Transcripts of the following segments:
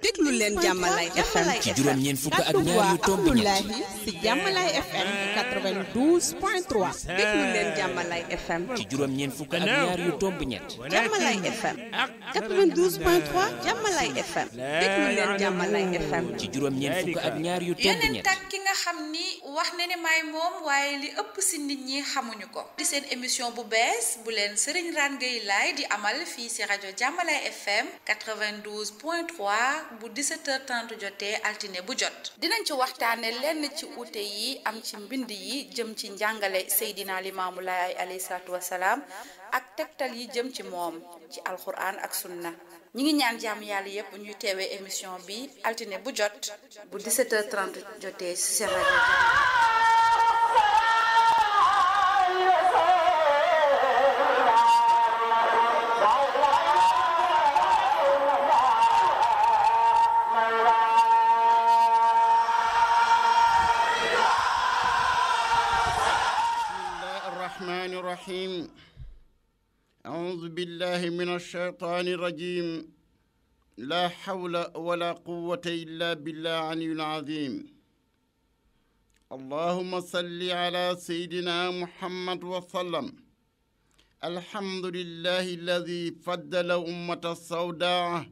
déglu leen Jàmmalaay FM ci juróom ñeent fukk ak ñaar yu tomb ñett ci Jàmmalaay FM 92.3 déglu leen Jàmmalaay FM ci juróom ñeent fukk ak ñaar yu tomb ñett Jàmmalaay FM 92.3 Jàmmalaay FM déglu leen Jàmmalaay FM ci juróom ñeent fukk ak ñaar yu tomb yeneen ñett tak ki nga xam ni wax na ne maay moom waaye li ëpp si nit ñi xamuñu ko di seen émission bu bees bu leen Serigne Rane Gueye Laye di amal fii si rajo Jàmmalaay FM 92.3 bu 17h30 jotee altine bu jot dinañ ci waxtaane lenn ci uute yi am ci mbind yi jëm ci njàngale Seydina Limaamu Laay alayhi salaatu wasalaam ak tegtal yi jëm ci moom ci alquran ak sunna ñi ngi ñaan jàmm yàlla yépp ñuy teewee émission bi altine bu jot bu 17h30 jotee ci seen rajo الرحيم أعوذ بالله من الشيطان الرجيم لا حول ولا قوة إلا بالله العلي العظيم اللهم صل على سيدنا محمد وسلم الحمد لله الذي فضل أمة السوداء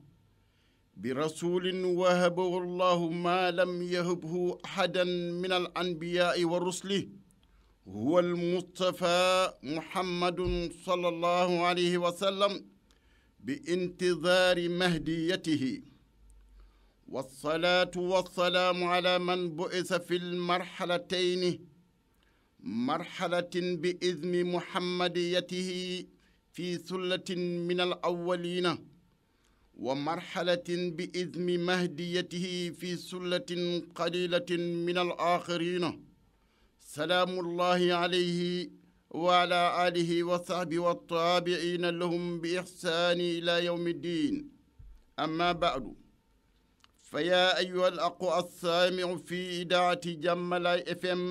برسول وهبه الله ما لم يهبه أحدا من الأنبياء والرسل هو المصطفى محمد صلى الله عليه وسلم بانتظار مهديته والصلاة والسلام على من بعث في المرحلتين مرحلة بإذن محمديته في ثلة من الأولين ومرحلة بإذن مهديته في ثلة قليلة من الآخرين سلام الله عليه وعلى آله وصحبه والتابعين لهم بإحسان إلى يوم الدين أما بعد فيا أيها الأخ السامع في إذاعة جملاي FM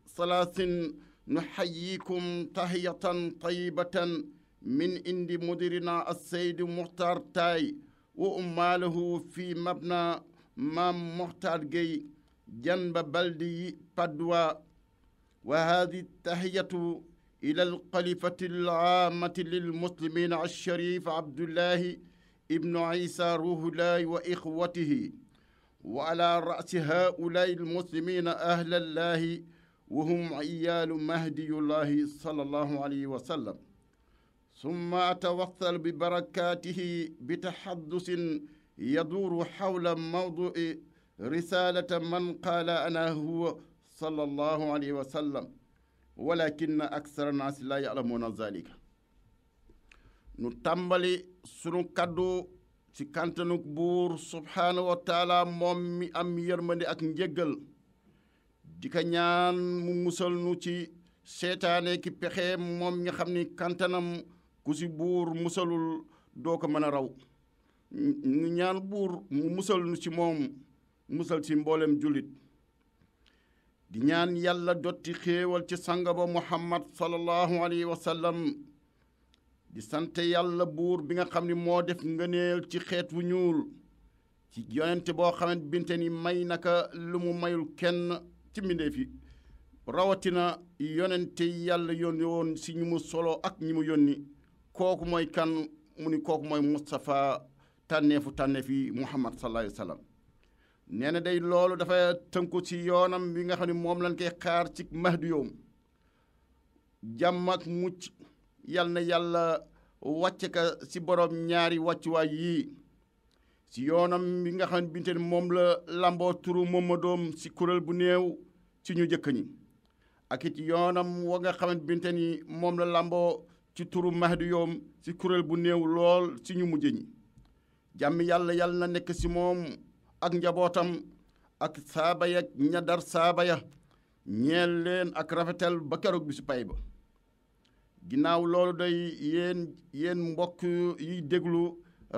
92.3 نحييكم تحية طيبة من عند مديرنا السيد مختار تاي وأماله في مبنى مام مختار جي جنب بلدي بدوا وهذه التحية إلى الخليفة العامة للمسلمين الشريف عبد الله ابن عيسى روح الله وإخوته وعلى رأس هؤلاء المسلمين أهل الله وهم عيال مهدي الله صلى الله عليه وسلم ثم أتوصل ببركاته بتحدث يدور حول موضوع رسالة من قال أنا هو صلى الله عليه وسلم ولكن أكثر الناس لا يعلمون ذلك نتمبلي سنو كادو ci kantanuk buur subhaanahu wa taala moom mi am yërmande ak njëggal di ka ñaan mu musal nu ci seetaane ki pexe moom nga xam ni kantanam ku si buur musalul doo ko mën a raw ñu ñaan buur mu musal nu ci moom musal ci mboolem jullit di ñaan yàlla dotti xéewal ci sanga ba muhammad sallallahu alayhi wa sallam di sant yàlla buur bi nga xam ni moo def ngëneel ci xeet wu ñuul ci yonente boo xamante binte ni may naka lu mu mayul kenn ci mbindeef yi rawatina yonente yàlla yónni woon si ñu mu solo ak ñi mu yónni kooku mooy kan mu ni kooku mooy Moustapha tànneefu tànneef yi Muhammad sallallahu alayhi wa sallam nee na day loolu dafa tënku ci yoonam bi nga xam ne moom lañ koy xaar ci mahdi yoom jàmm ak mucc yal na yàlla wàcce ka si borom ñaari wàccuwaay yii si yoonam bi nga xam ne binte ni moom la lamboo turu Momadoom si kuréel bu néew ci ñu jëkk ñi ak it yoonam wa nga xamante binte ni moom la lamboo ci turu mahdi yoom si kuréel bu néew lool si ñu mujj ñi jàmm yàlla na nekk si moom ak njabootam ak saaba ya ña dar saaba ya ñeel leen ak rafetal ba keroog bi si pay ba ginnaaw loolu day yéen mbokk yiy déglu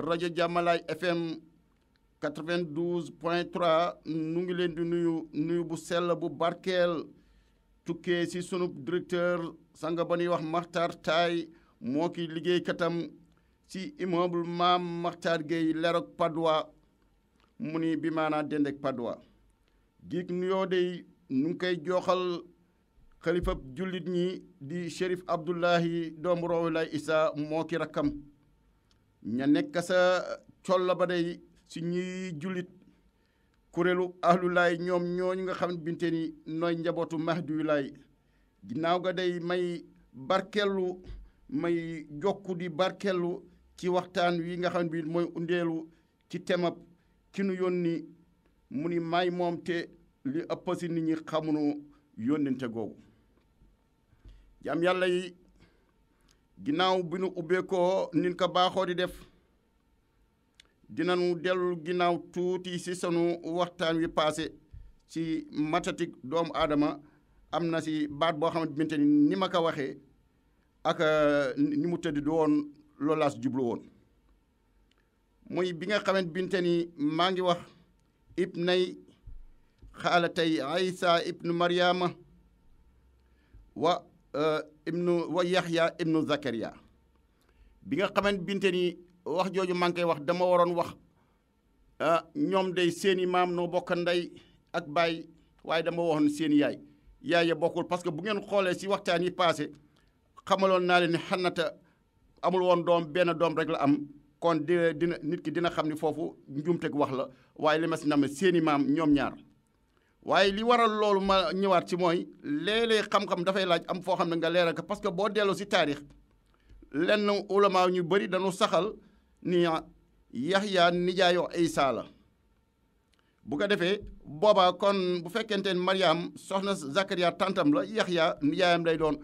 rajo Jàmmalaay FM 92.3 nu ngi leen di nuyu bu sell bu barkeel tukkee si sunu directeur sanga ba ñuy wax Maxtar Taay moo ki liggéeykatam si immeuble Maam Makhtar Gueye Lerok Padois mu ni bi maanaa dendek Padois giig nuyoo dey nu ngi koy jooxal xalifa jullit ñi di Chérif Abdoulahi doomu Roowulaay Issa moo ki rakkam ña nekk sa colla ba day si ñuy jullit kuréelu ahlulaay ñoom ñooñu nga xam binte ni nooy njabootu Mahdiyulaay ginnaaw ga day may barkellu may jokku di barkellu ci waxtaan wi nga xam bi mooy undeelu ci temab ki nu yónni mu ni may moom te li ëpp si nit ñi xamunu yónnente googu jam yàlla yi ginnaaw bi nu ubbeekoo nin ko baaxoo di def dinanu dellu ginnaaw tuuti si sunu waxtaan wi passé ci matatik doomu aadama am na si baat boo xamante ni ma ko waxee ak ni mu tëdd du woon loolaas jublu woon muy bi nga xamante binte ni maa ngi wax ibnay xaalatay Isa ibnu Maryama wa Yaxya ibnu Zakariya bi nga xamante binte ni wax jooju maa ngi koy wax dama waroon wax ñoom day seeni maam noo bokk ndey ak baay waaye dama waxoon seeni yaay ya bokkul parce que bu ngeen xoolee si waxtaan yi passé xamaloon naa leen ni Xannata amul woon doom benn doom rek la am kon dina nit ki dina xam ni foofu njuumteg wax la waaye li ma si nam seeni maam ñoom ñaar waaye li waral loolu ma ñëwaat ci mooy léeg-léeg xam-xam dafay laaj am foo xam ne nga leeral ko parce que boo delloo si taarix lenn ulama ñu bëri dañu saxal ni Yaxya nijaayu Isa la bu ko defee boobaa kon bu fekkente ne Mariam soxna Zakariya tantam la Yaxya nijaayam lay doon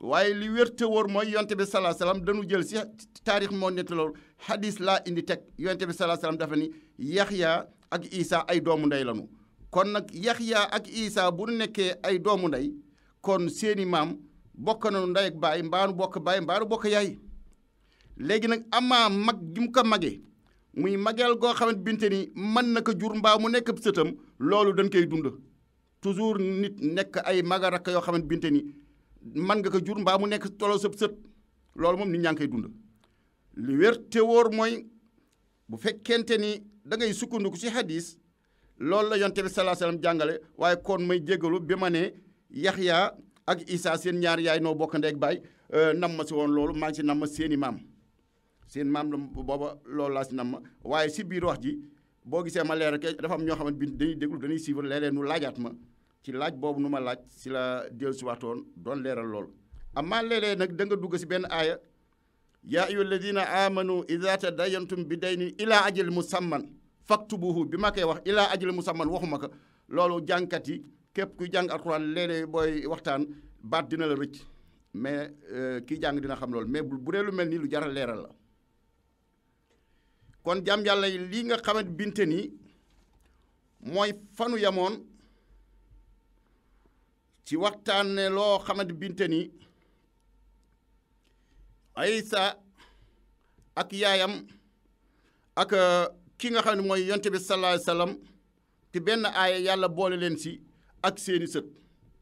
waaye li wér te wóor mooy yonte bi salaa salaam dañu jël si taarix moo nett loolu hadis laa indi teg yonte bi salaa salaam dafa ni Yaxya ak Isa ay doomu ndey lanu kon nag Yaxya ak Isa bu nu nekkee ay doomu ndey kon seeni maam bokk nañu ndey ak baay mbaanu bokk baay mbaanu bokk yaay léegi nag amaa mag gi mu ko magee muy mageel goo xamante binte ni mën na ko jur mbaa mu nekk sëtam loolu dañ koy dund toujours nit nekk ay maga rakk yoo xamante binte ni mën nga ko jur mbaa mu nekk tolo sëb sët loolu moom nit ñaa ngi koy dund li wér te wóor mooy bu fekkente ni da ngay sukkandiku ci hadis loolu la yonte bi salaa salaam jàngale waaye kon may jégalu bi ma ne Yaxya ak Isa seen ñaar yaay noo bokk ndey ak baay nam ma si woon loolu maa ngi si nam ma seeni maam seen maam la booba loolu laa si nam ma waaye si biir wax ji boo gisee ma leeral ke dafa am ñoo xamante bi dañuy déglu dañuy suivre léeg-léeg nu laajaat ma ci laaj boobu nu ma laaj si la dellu si waxtoon doon leeral loolu amaa léeg-léeg nag da nga dugg si benn aaya yaa ayyuha alladina amanu ida tadayantum bi daynin ila ajal musamman faktubuhu bi ma koy wax ila ajal musamman waxuma ko loolu jàngkat yi képp kuy jàng alxuraan léeg-léeg booy waxtaan baat dina la rëcc mais kii jàng dina xam loolu mais bu dee lu mel nii lu jar a leeral la kon jàmm yàlla yi lii nga xamante binte nii mooy fanu yamoon ci waxtaan ne loo xamante binte nii Isa ak yaayam ak ki nga xam ne mooy yonte bi sallallahu alayhi wasallam te benn aaya yàlla boole leen si ak seeni sët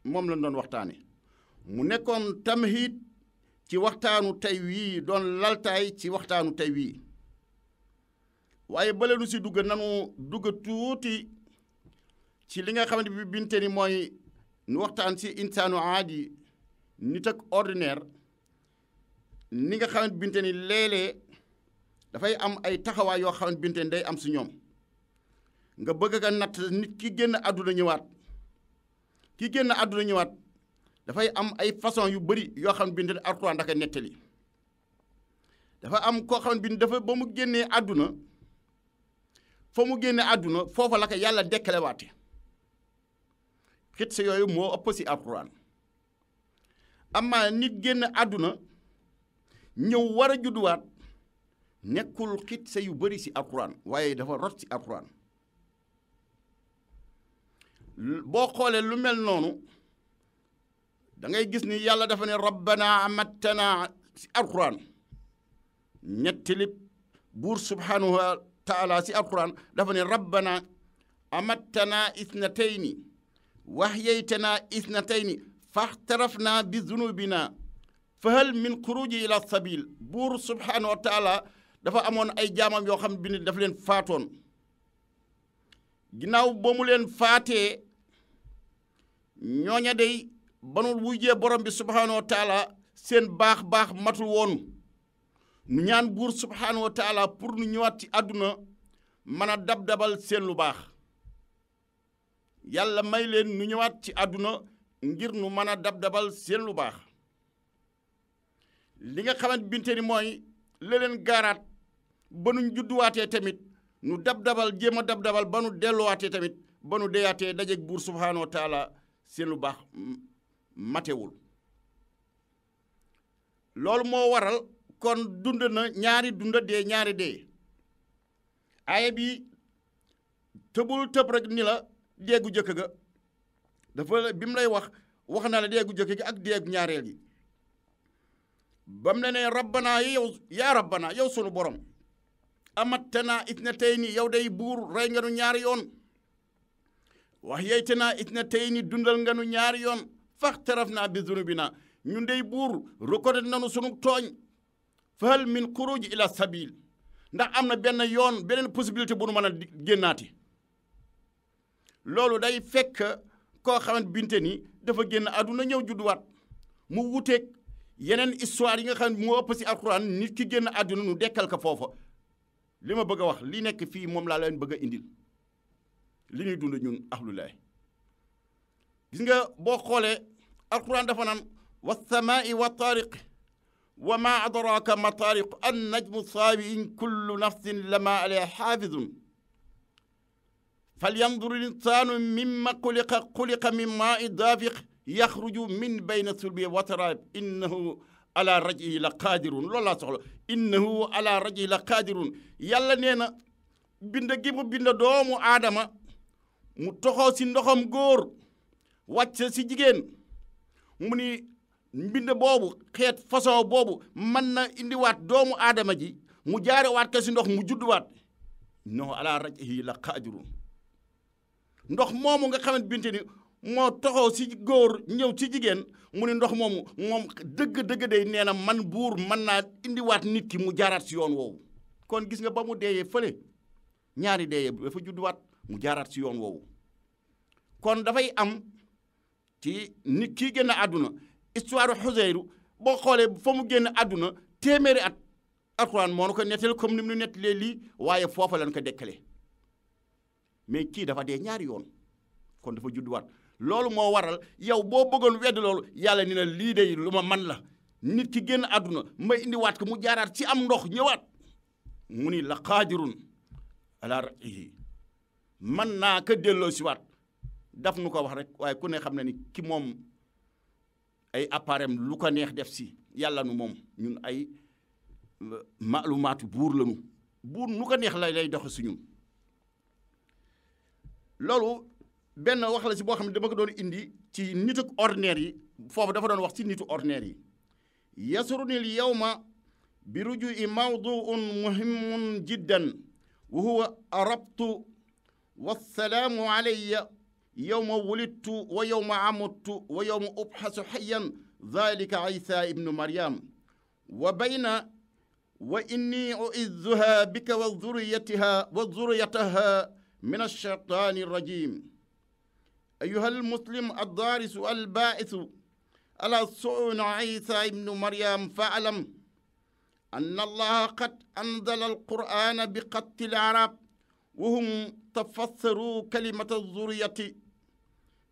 moom lañ doon waxtaane mu nekkoon tamhid ci waxtaanu tey wii doon laltaay ci waxtaanu tey wii waaye bale nu si dugg nanu dugg tuuti ci li nga xamante bi binte ni mooy nu waxtaan si insaanu aadi nit ak ordinaire ni nga xamante binte ni léeg-léeg dafay am ay taxawaay yoo xamante binte ni day am si ñoom nga bëgg a natt nit ki génn àdduna ñëwaat dafay am ay façon yu bëri yoo xam ne binte ni Alxuraan daka nettali dafa am koo xam ne binte dafa ba mu génnee àdduna fa mu génne àdduna foofa la ko yàlla dekkalewaate xit sa yooyu moo ëpp si Alxuraan amaa nit génn àdduna ñëw war a judduwaat nekkul xit sa yu bëri si Alxuraan waaye dafa rot si Alxuraan boo xoolee lu mel noonu da ngay gis ni yàlla dafa ne rabbana amattana si Alxuraan ñetti buur subhanahu wa taala si Alxuraan dafa ne rabbana amattana isnatayni wahyaytana isnatayni faxtarafna bi zunubina fahal min xuruji ila sabil buur subhanahu wa taala dafa amoon ay jaamam yoo xam bi dafa leen faatoon ginnaaw ba mu leen faatee ñooña day banu wujjee borom bi subhaanahu wa taala seen baax matul woon nu ñaan buur subhaanahu wa taala pour nu ñëwaat ci àdduna mën a dab-dabal seen lu baax yàlla may leen nu ñëwaat ci àdduna ngir nu mën a dab-dabal seen lu baax li nga xamante binte ni mooy la leen gaaraat ba nu judduwaatee tamit nu dab-dabal jéem a dab-dabal ba nu delluwaatee tamit ba nu deyaatee dajeeg buur subhaanahu wa taala seen lu baax matewul loolu moo waral kon dund na ñaari dunda dee ñaari dee aaya bi tëbul tëb rek ni la deegu jëkk ga dafa bi mu lay wax na la deegu jëkk gi ak deegu ñaareel gi bam ne ne rabbana yow yaa rabbana yow sunu borom amattanaa itnatayni yow day buur rey nga nu ñaari yoon wax yeytanaa itnatayni dundal nga nu ñaari yoon faxtarafnaa bi zunubina ñun dey buur reconnaître nanu sunu tooñ fahal min xuruj ila sabil ndax am na benn yoon beneen possibilité bu nu mën a génnaati loolu day fekk koo xamante binte ni dafa génn àdduna ñëw judduwaat mu wuteeg yeneen histoire yi nga xam ne moo ëpp si alxuraan nit ki génn àdduna nu dekkal ko foofa li ma bëgg a wax li nekk fii moom laa leen bëgg a indil li ñuy dund ñun ahlulaay gis nga boo xoolee alxuraan dafa naan wasamaai wa taariq wa ma adraka ma taariq an najmu saabi in kullu nafsin lama alayha xaafizun falyandur linsaanu mimma xuliqa min maai daafiq yaxruju min bayna sulbi wa taraib innahu ala raj'ihi la qaadirun loolu laa soxla innahu ala raj'ihi la qaadirun yàlla nee na bind gi mu bind doomu aadama mu toxoo si ndoxam góor wàcc si jigéen mu ni mbind boobu xeet façon boobu mën na indiwaat doomu aadama ji mu jaarewaat ko si ndox mu judduwaat innahu ala raj'ihi la qaadirun ndox moomu nga xamante binte ni moo toxoo si góor ñëw ci jigéen mu ne ndox moomu moom dëgg day nee na man buur mën naa indiwaat nit ki mu jaaraat si yoon woowu kon gis nga ba mu deeyee fële ñaari deeyee dafa judduwaat mu jaaraat si yoon woowu kon dafay am ci nit kii génn àdduna histoire Xuseyru boo xoolee fa mu génn àdduna téeméeri at alxuraan moo na ko nettali comme ni mu nettalee lii waaye foofa lañ ko dekkale mais kii dafa dee ñaari yoon kon dafa judduwaat loolu moo waral yow boo bëggoon wedd loolu yàlla ni na lii de lu ma man la nit ki génn àdduna ma indiwaat ko mu jaaraat ci am ndox ñëwaat mu ni la qaadirun ala ra'ihi man naa ko delloo si waat daf nu ko wax rek waaye ku ne xam na ni ki moom ay appareil lu ko neex def si yàlla nu moom ñun ay maalumaatu buur lañu buur nu ko neex lay doxe si ñun loolu benn wax la si boo xam ne dama ko doon indi ci nitu ordinaire yi foofu dafa doon wax ci nitu ordinaire yi yasurunil yawma bi rujui mawduun muhimun jiddan wa huwa arabtu wassalaamu alayya yawma wulidtu wa yawma amuttu wa yawma ubxasu xayyan dalika isa ibnu maryam wa bayna wa inni uizzuha bika wa zuriyataha min alcheytaani rajim أيها المسلم الدارس البائس على صون عيسى ابن مريم فاعلم أن الله قد أنزل القرآن بقتل العرب وهم تفسروا كلمة الذرية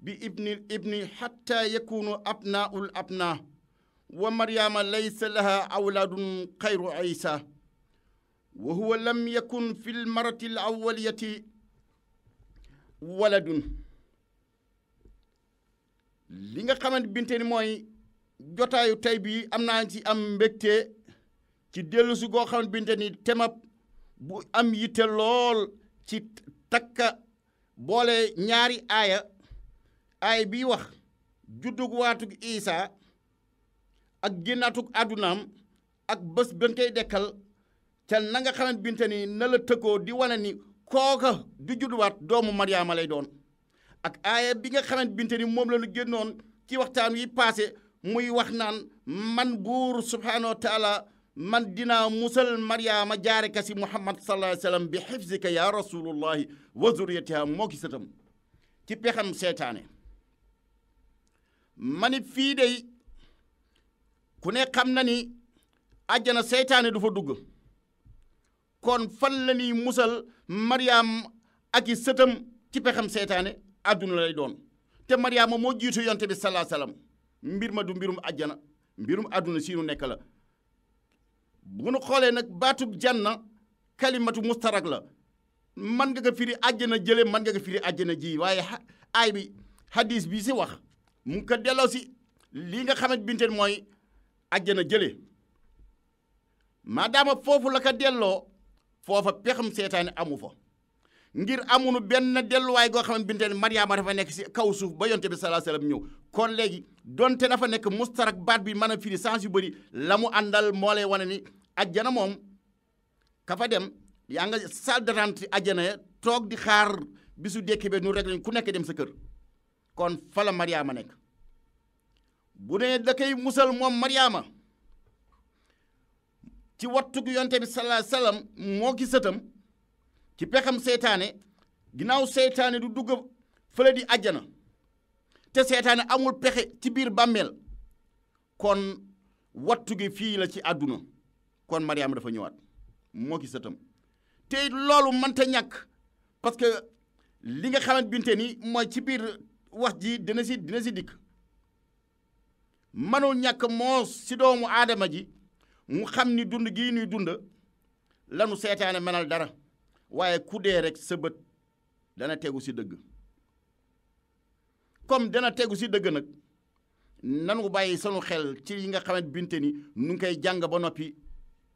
بابن الابن حتى يكونوا أبناء الأبناء ومريم ليس لها أولاد غير عيسى وهو لم يكن في المرة الأولية ولد li nga xamante binte ni mooy jotaayu tey bii am naa ci am mbégte ci dellu si goo xamante binte ni temab bu am yitte lool ci takka boole ñaari aaya bii wax juddug waatug Isa ak génnaatug àddunaam ak bés ben koy dekkal ca na nga xamante binte ni na la tëkkoo di wane ni kooka du judduwaat doomu Mariama lay doon ak aaya bi nga xamante binte ni moom la ñu génnoon ci waxtaan wi passé muy wax naan man buur subhaanahu wa taala man dinaa musal Mariama jaare ka si Muhammad sallallahu alayhi wa sallam bi xifzika ya rasulullahi wa zuriyatiha moo ki sëtam ci pexam seytaane manit fii day ku ne xam na ni àjjana seytaane du fa dugg kon fan la ni musal Mariam ak i sëtam ci pexam seytaane àdduna lay doon te Mariama moo jiitu yonte bi sallallahu alayhi wa sallam mbir ma du mbirum àjjana mbirum àdduna siinu nekk la bu nu xoolee nag baatub janna kalimatu mustarak la man nga ko firi àjjana jële man nga ko firi àjjana ji waaye aay bi hadis bi si wax mu ngi ko delloo si lii nga xamante binteen mooy àjjana jële maadaama foofu la ko delloo foofa pexam seytaane amu fa ngir amunu benn delluwaay goo xamante binteen Mariama dafa nekk si kaw suuf ba yonte bi sallallahu alayhi wasallam ñëw kon léegi donte dafa nekk mustarak baat bi mën a firi sens yu bëri la mu àndal moo lay wane ni àjjana moom ka fa dem yaa nga salle d'attente àjjana ya toog di xaar bisu dekki be nu rek lañ ku nekk dem sa kër kon fa la Mariama nekk bu ne da koy musal moom Mariama ci wattug yonte bi sallallahu alayhi wasallam moo ki sëtam ci pexam seytaane ginnaaw seytaane du dugg fële di àjjana te seytaane amul pexe ci biir bàmmeel kon wattu gi fii la ci àdduna kon Mariama dafa ñëwaat moo ki sëtam te loolu mënta ñàkk parce que li nga xamante binte ni mooy ci biir wax ji dina si dikk mënul ñàkk moo si doomu aadama ji mu xam ni dund gii nuy dund lanu seytaane menal dara waaye ku dee rek sa bët dana tegu si dëgg comme dana tegu si dëgg nag nanu bàyyi sunu xel ci yi nga xamante binte ni nu ngi koy jàng ba noppi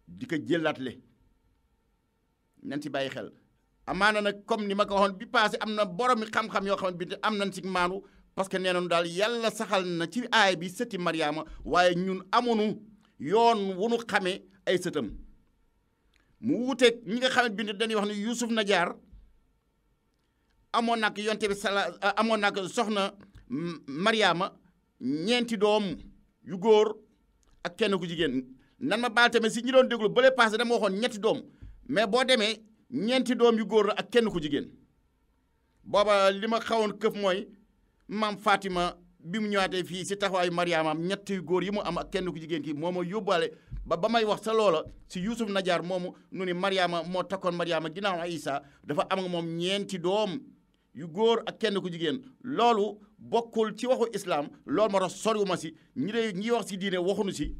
di ko jëlaatle nañ ci bàyyi xel amaana nag comme ni ma ko waxoon bi passé am na boromi xam-xam yoo xamante binte am nañ ci maanu parce que nee nañu daal yàlla saxal na ci aay bi sëti Mariama waaye ñun amunu yoon wu nu xamee ay sëtam mu wuuteeg ñi nga xamante binte dañuy wax ne Yuusuf Najaar amoon nag yonte bi amoon nag soxna Mariama ñeenti doom yu góor ak kenn ku jigéen nan ma baal tamit si ñi doon déglu bële passé dama waxoon ñetti doom mais boo demee ñeenti doom yu góor la ak kenn ku jigéen booba li ma xawoon këf mooy maam Fatima bi mu ñëwaatee fii si taxawaayu Mariama am ñetti yu góor yi mu am ak kenn ku jigéen kii moo ma yóbbaale ba may wax sa loola si Yuusuf Najaar moomu nu ni Mariama moo takkoon Mariama ginnaaw Isa dafa am nga moom ñeenti doom yu góor ak kenn ku jigéen loolu bokkul ci waxu islam loolu moo tax soriwuma si ñi wax si diine waxuñu si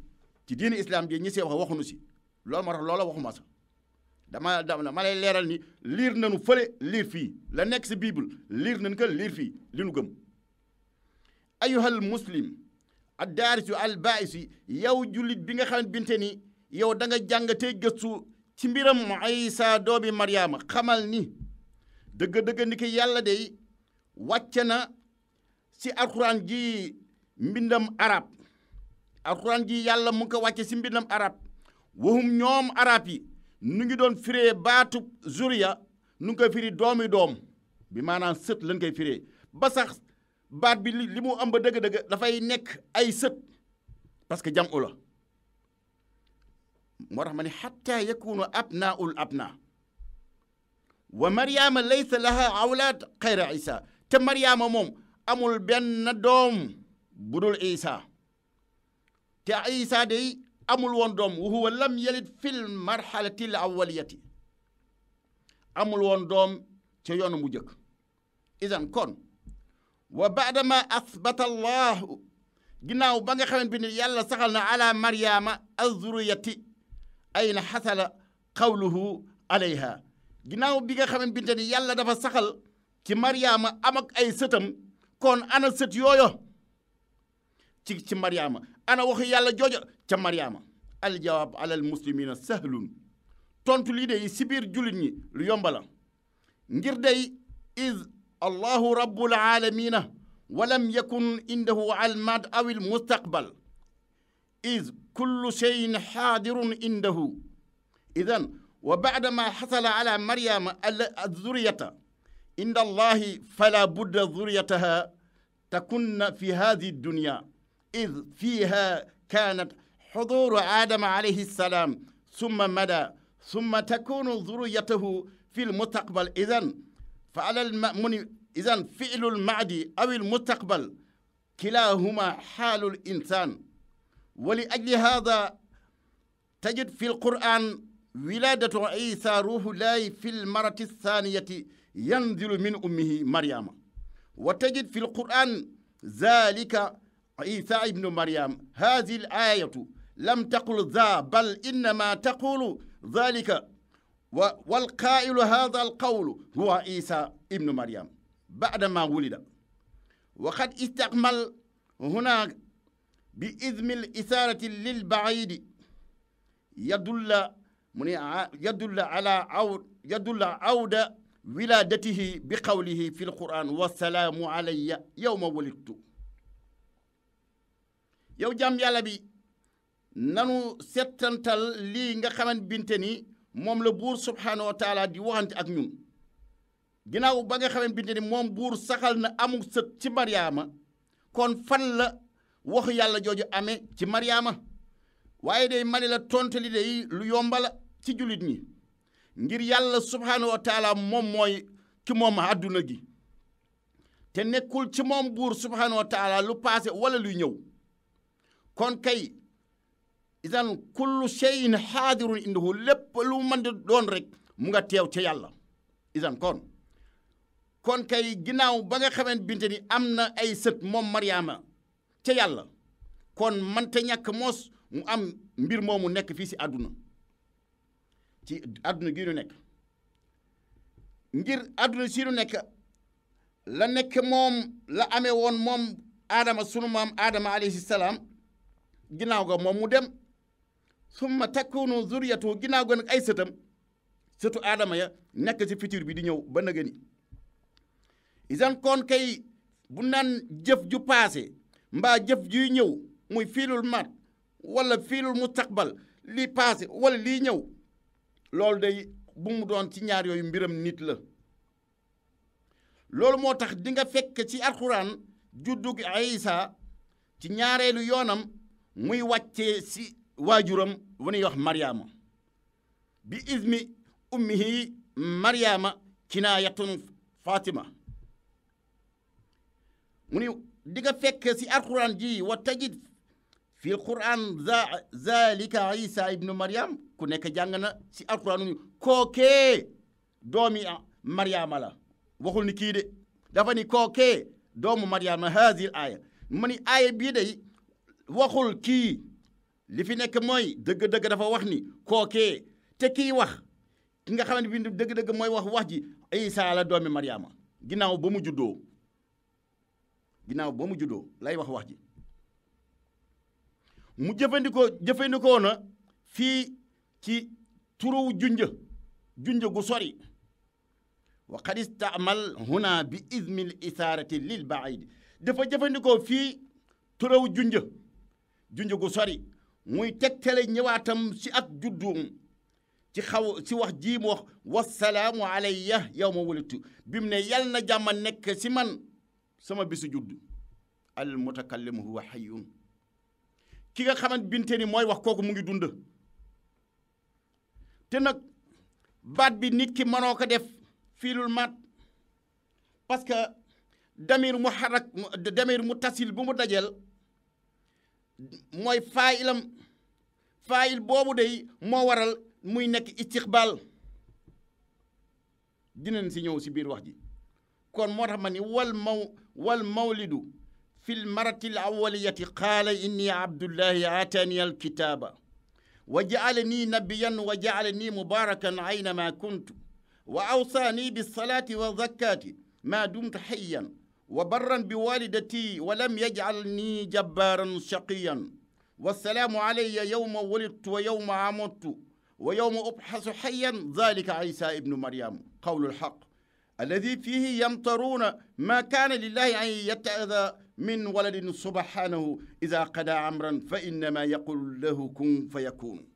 ci diine islam bi ñi see wax waxuñu si loolu moo tax loola waxuma sa dama lay leeral ni liir nañu fële liir fii la nekk si bible liir nañu ko liir fii li nu gëm ayyuhal muslim ad daarisu al baisi yow jullit bi nga xam binte ni yow da nga jàng tey gëstu ci mbiram Isa doomi Mariama xamal ni dëgg-dëgg ni ki yàlla day wàcce na si alxuraan ji mbindam arab alxuraan ji yàlla mu ngi ko wàcce si mbindam arab waxum ñoom arab yi nu ngi doon firee baatu zuriya nu ngi koy firi doomi doom bi maanaam sët lañ koy firee ba sax baat bi li mu ëmb dëgg-dëgg dafay nekk ay sët parce que jam u la moo tax ma ne xatta yakunu abnaul abna wa Mariama laysa laha awlaad xayra Isa te Mariama moom amul benn doom budul Isa te Isa day amul woon doom wa huwa lam yalid fil marxalati l awaliyati amul woon doom ca yoonu mu jëkk idan kon wa baadama asbata allahu ginnaaw ba nga xamante bi ne yàlla saxal na ala Mariama azuriyati ayna xasala qawluhu alayha ginnaaw bi nga xamante bi ne yàlla dafa saxal ci Mariama am ak ay sëtam kon ana sët yooyo ci Mariama ana waxu yàlla joojo ca Mariama aljawaab ala almuslimina sahlun tontu lii day si biir jullit ñi lu yomba la ngir day is allahu rabbul alamina walam yakun indahu almad aw almustaqbal is kullu cheyin xaadirun indahu idan wa baadama xasala ala Mariama azuriyata inda allahi fala budda zuriyataha takunna fi hadi dunya إذ فيها كانت حضور آدم عليه السلام ثم مدى ثم تكون ذريته في المستقبل فعلى إذن فعل المعدي أو المستقبل كلاهما حال الإنسان. ولأجل هذا تجد في القرآن ولادة عيسى روح الله في المرة الثانية ينزل من أمه مريم، وتجد في القرآن ذلك عيسى ابن مريم. هذه الآية لم تقل ذا بل إنما تقول ذلك، والقائل هذا القول هو عيسى ابن مريم بعدما ولد. وقد استعمل هنا بإذن الإثارة للبعيد يدل على عودة ولادته بقوله في القرآن والسلام علي يوم ولدت. yow jàmm yàlla bi nanu settantal lii nga xaman binte ni moom la buur subhaanahu wa taala di waxante ak ñun ginnaaw ba nga xaman binte ni moom buur saxal na amul sët ci Maryaama, kon fan la waxu yàlla jooju amee ci Maryaama. waaye day mani la tontali day lu yombala ci jullit ñi, ngir yàlla subhaanahu wa taala moom mooy ki moom àdduna gi te nekkul ci moom buur subhaanahu wa taala lu paase wala luy ñëw. kon kay idan kullu shay'in xaadirun indahu, lépp lu mën di doon rek mu nga teew ca yàlla. idan kon kay ginnaaw ba nga xamee binte ni am na ay sët moom Maryaama ca yàlla, kon mënta ñàkk moos mu am mbir moomu nekk fii si àdduna, ci àdduna gi ñu nekk. ngir àdduna si ñu nekk la nekk moom la amee woon moom Adama, sunu maam Adama alayhi salaam, ginnaaw ga moom mu dem. summa takunu zuriyatu, ginnaaw ga nag ay sëtam, sëtu Adama ya nekk ci futur bi di ñëw ba nëgë ni. isan kon kay bu naan jëf ju paase mbaa jëf juy ñëw muy fiilul mat wala fiilul mustaqbal, lii paase wala lii ñëw, loolu day bu mu doon ci ñaar yooyu mbiram nit la. loolu moo tax di nga fekk ci alxuraan juddug Isa ci ñaareelu yoonam muy wàccee si waajuram wu ñuy wax Maryaama bi ismi ummihi Maryaama kinaayatun Fatima. mu ni di nga fekk si alquran ji wa tajid fi alquran zalika Isa ibnu Maryam, ku nekk jàng na si alquran ni kookee doomi Maryaama la, waxul ni kii de, dafa ni kookee doomu Maryaama. haazil aaya mu ni aaya bii day waxul kii, li fi nekk mooy dëgg-dëgg dafa wax ni kookee, te kii wax ki nga xam ne bi dëgg-dëgg mooy wax ji Isa la doomi Maryaama ginnaaw ba mu juddoo lay wax ji. mu jëfandikoo na fii ci turu junj gu sori. wa qad istaamal huna bi ismi l isaarati lil baid, dafa jëfandikoo fii turaw junj gu sori muy tegtale ñëwaatam si ak judduum ci wax ji mu wax wassalaamu alayya yawma wulidtu, bi mu ne yal na jàmm nekk si man sama bisu judd. al mutakallim huwa hayyun, ki nga xamante binte ni mooy wax kooku mu ngi dund. te nag baat bi nit ki mënoo ko def fiilul mat, parce que damir mu tasil bu mu dajel mooy faayil boobu day moo waral muy nekk istiqbaal. dinañ si ñëw si biir wax ji. kon moo tax ma ni wal mawlidu fi lmarati l awaliyati qaala inni abdullahi aatani alkitaba wa jaalani nabiyan wa jaalani mubarakan aynama kuntu wa awsaani bisalati wa zakati ma dumtu hayyan wa barran biwalidati wa lam yajcalni jabbaran shaqiyan wassalaamu alayya yawma wulidtu wa yawma amutu wa yawma ubxasu hayyan dhalika Isa ibnu Maryam qawlu lxaq الذي فيه يمطرون ما كان لله أن يتأذى من ولد سبحانه إذا قضى أمرا فإنما يقول له كن فيكون.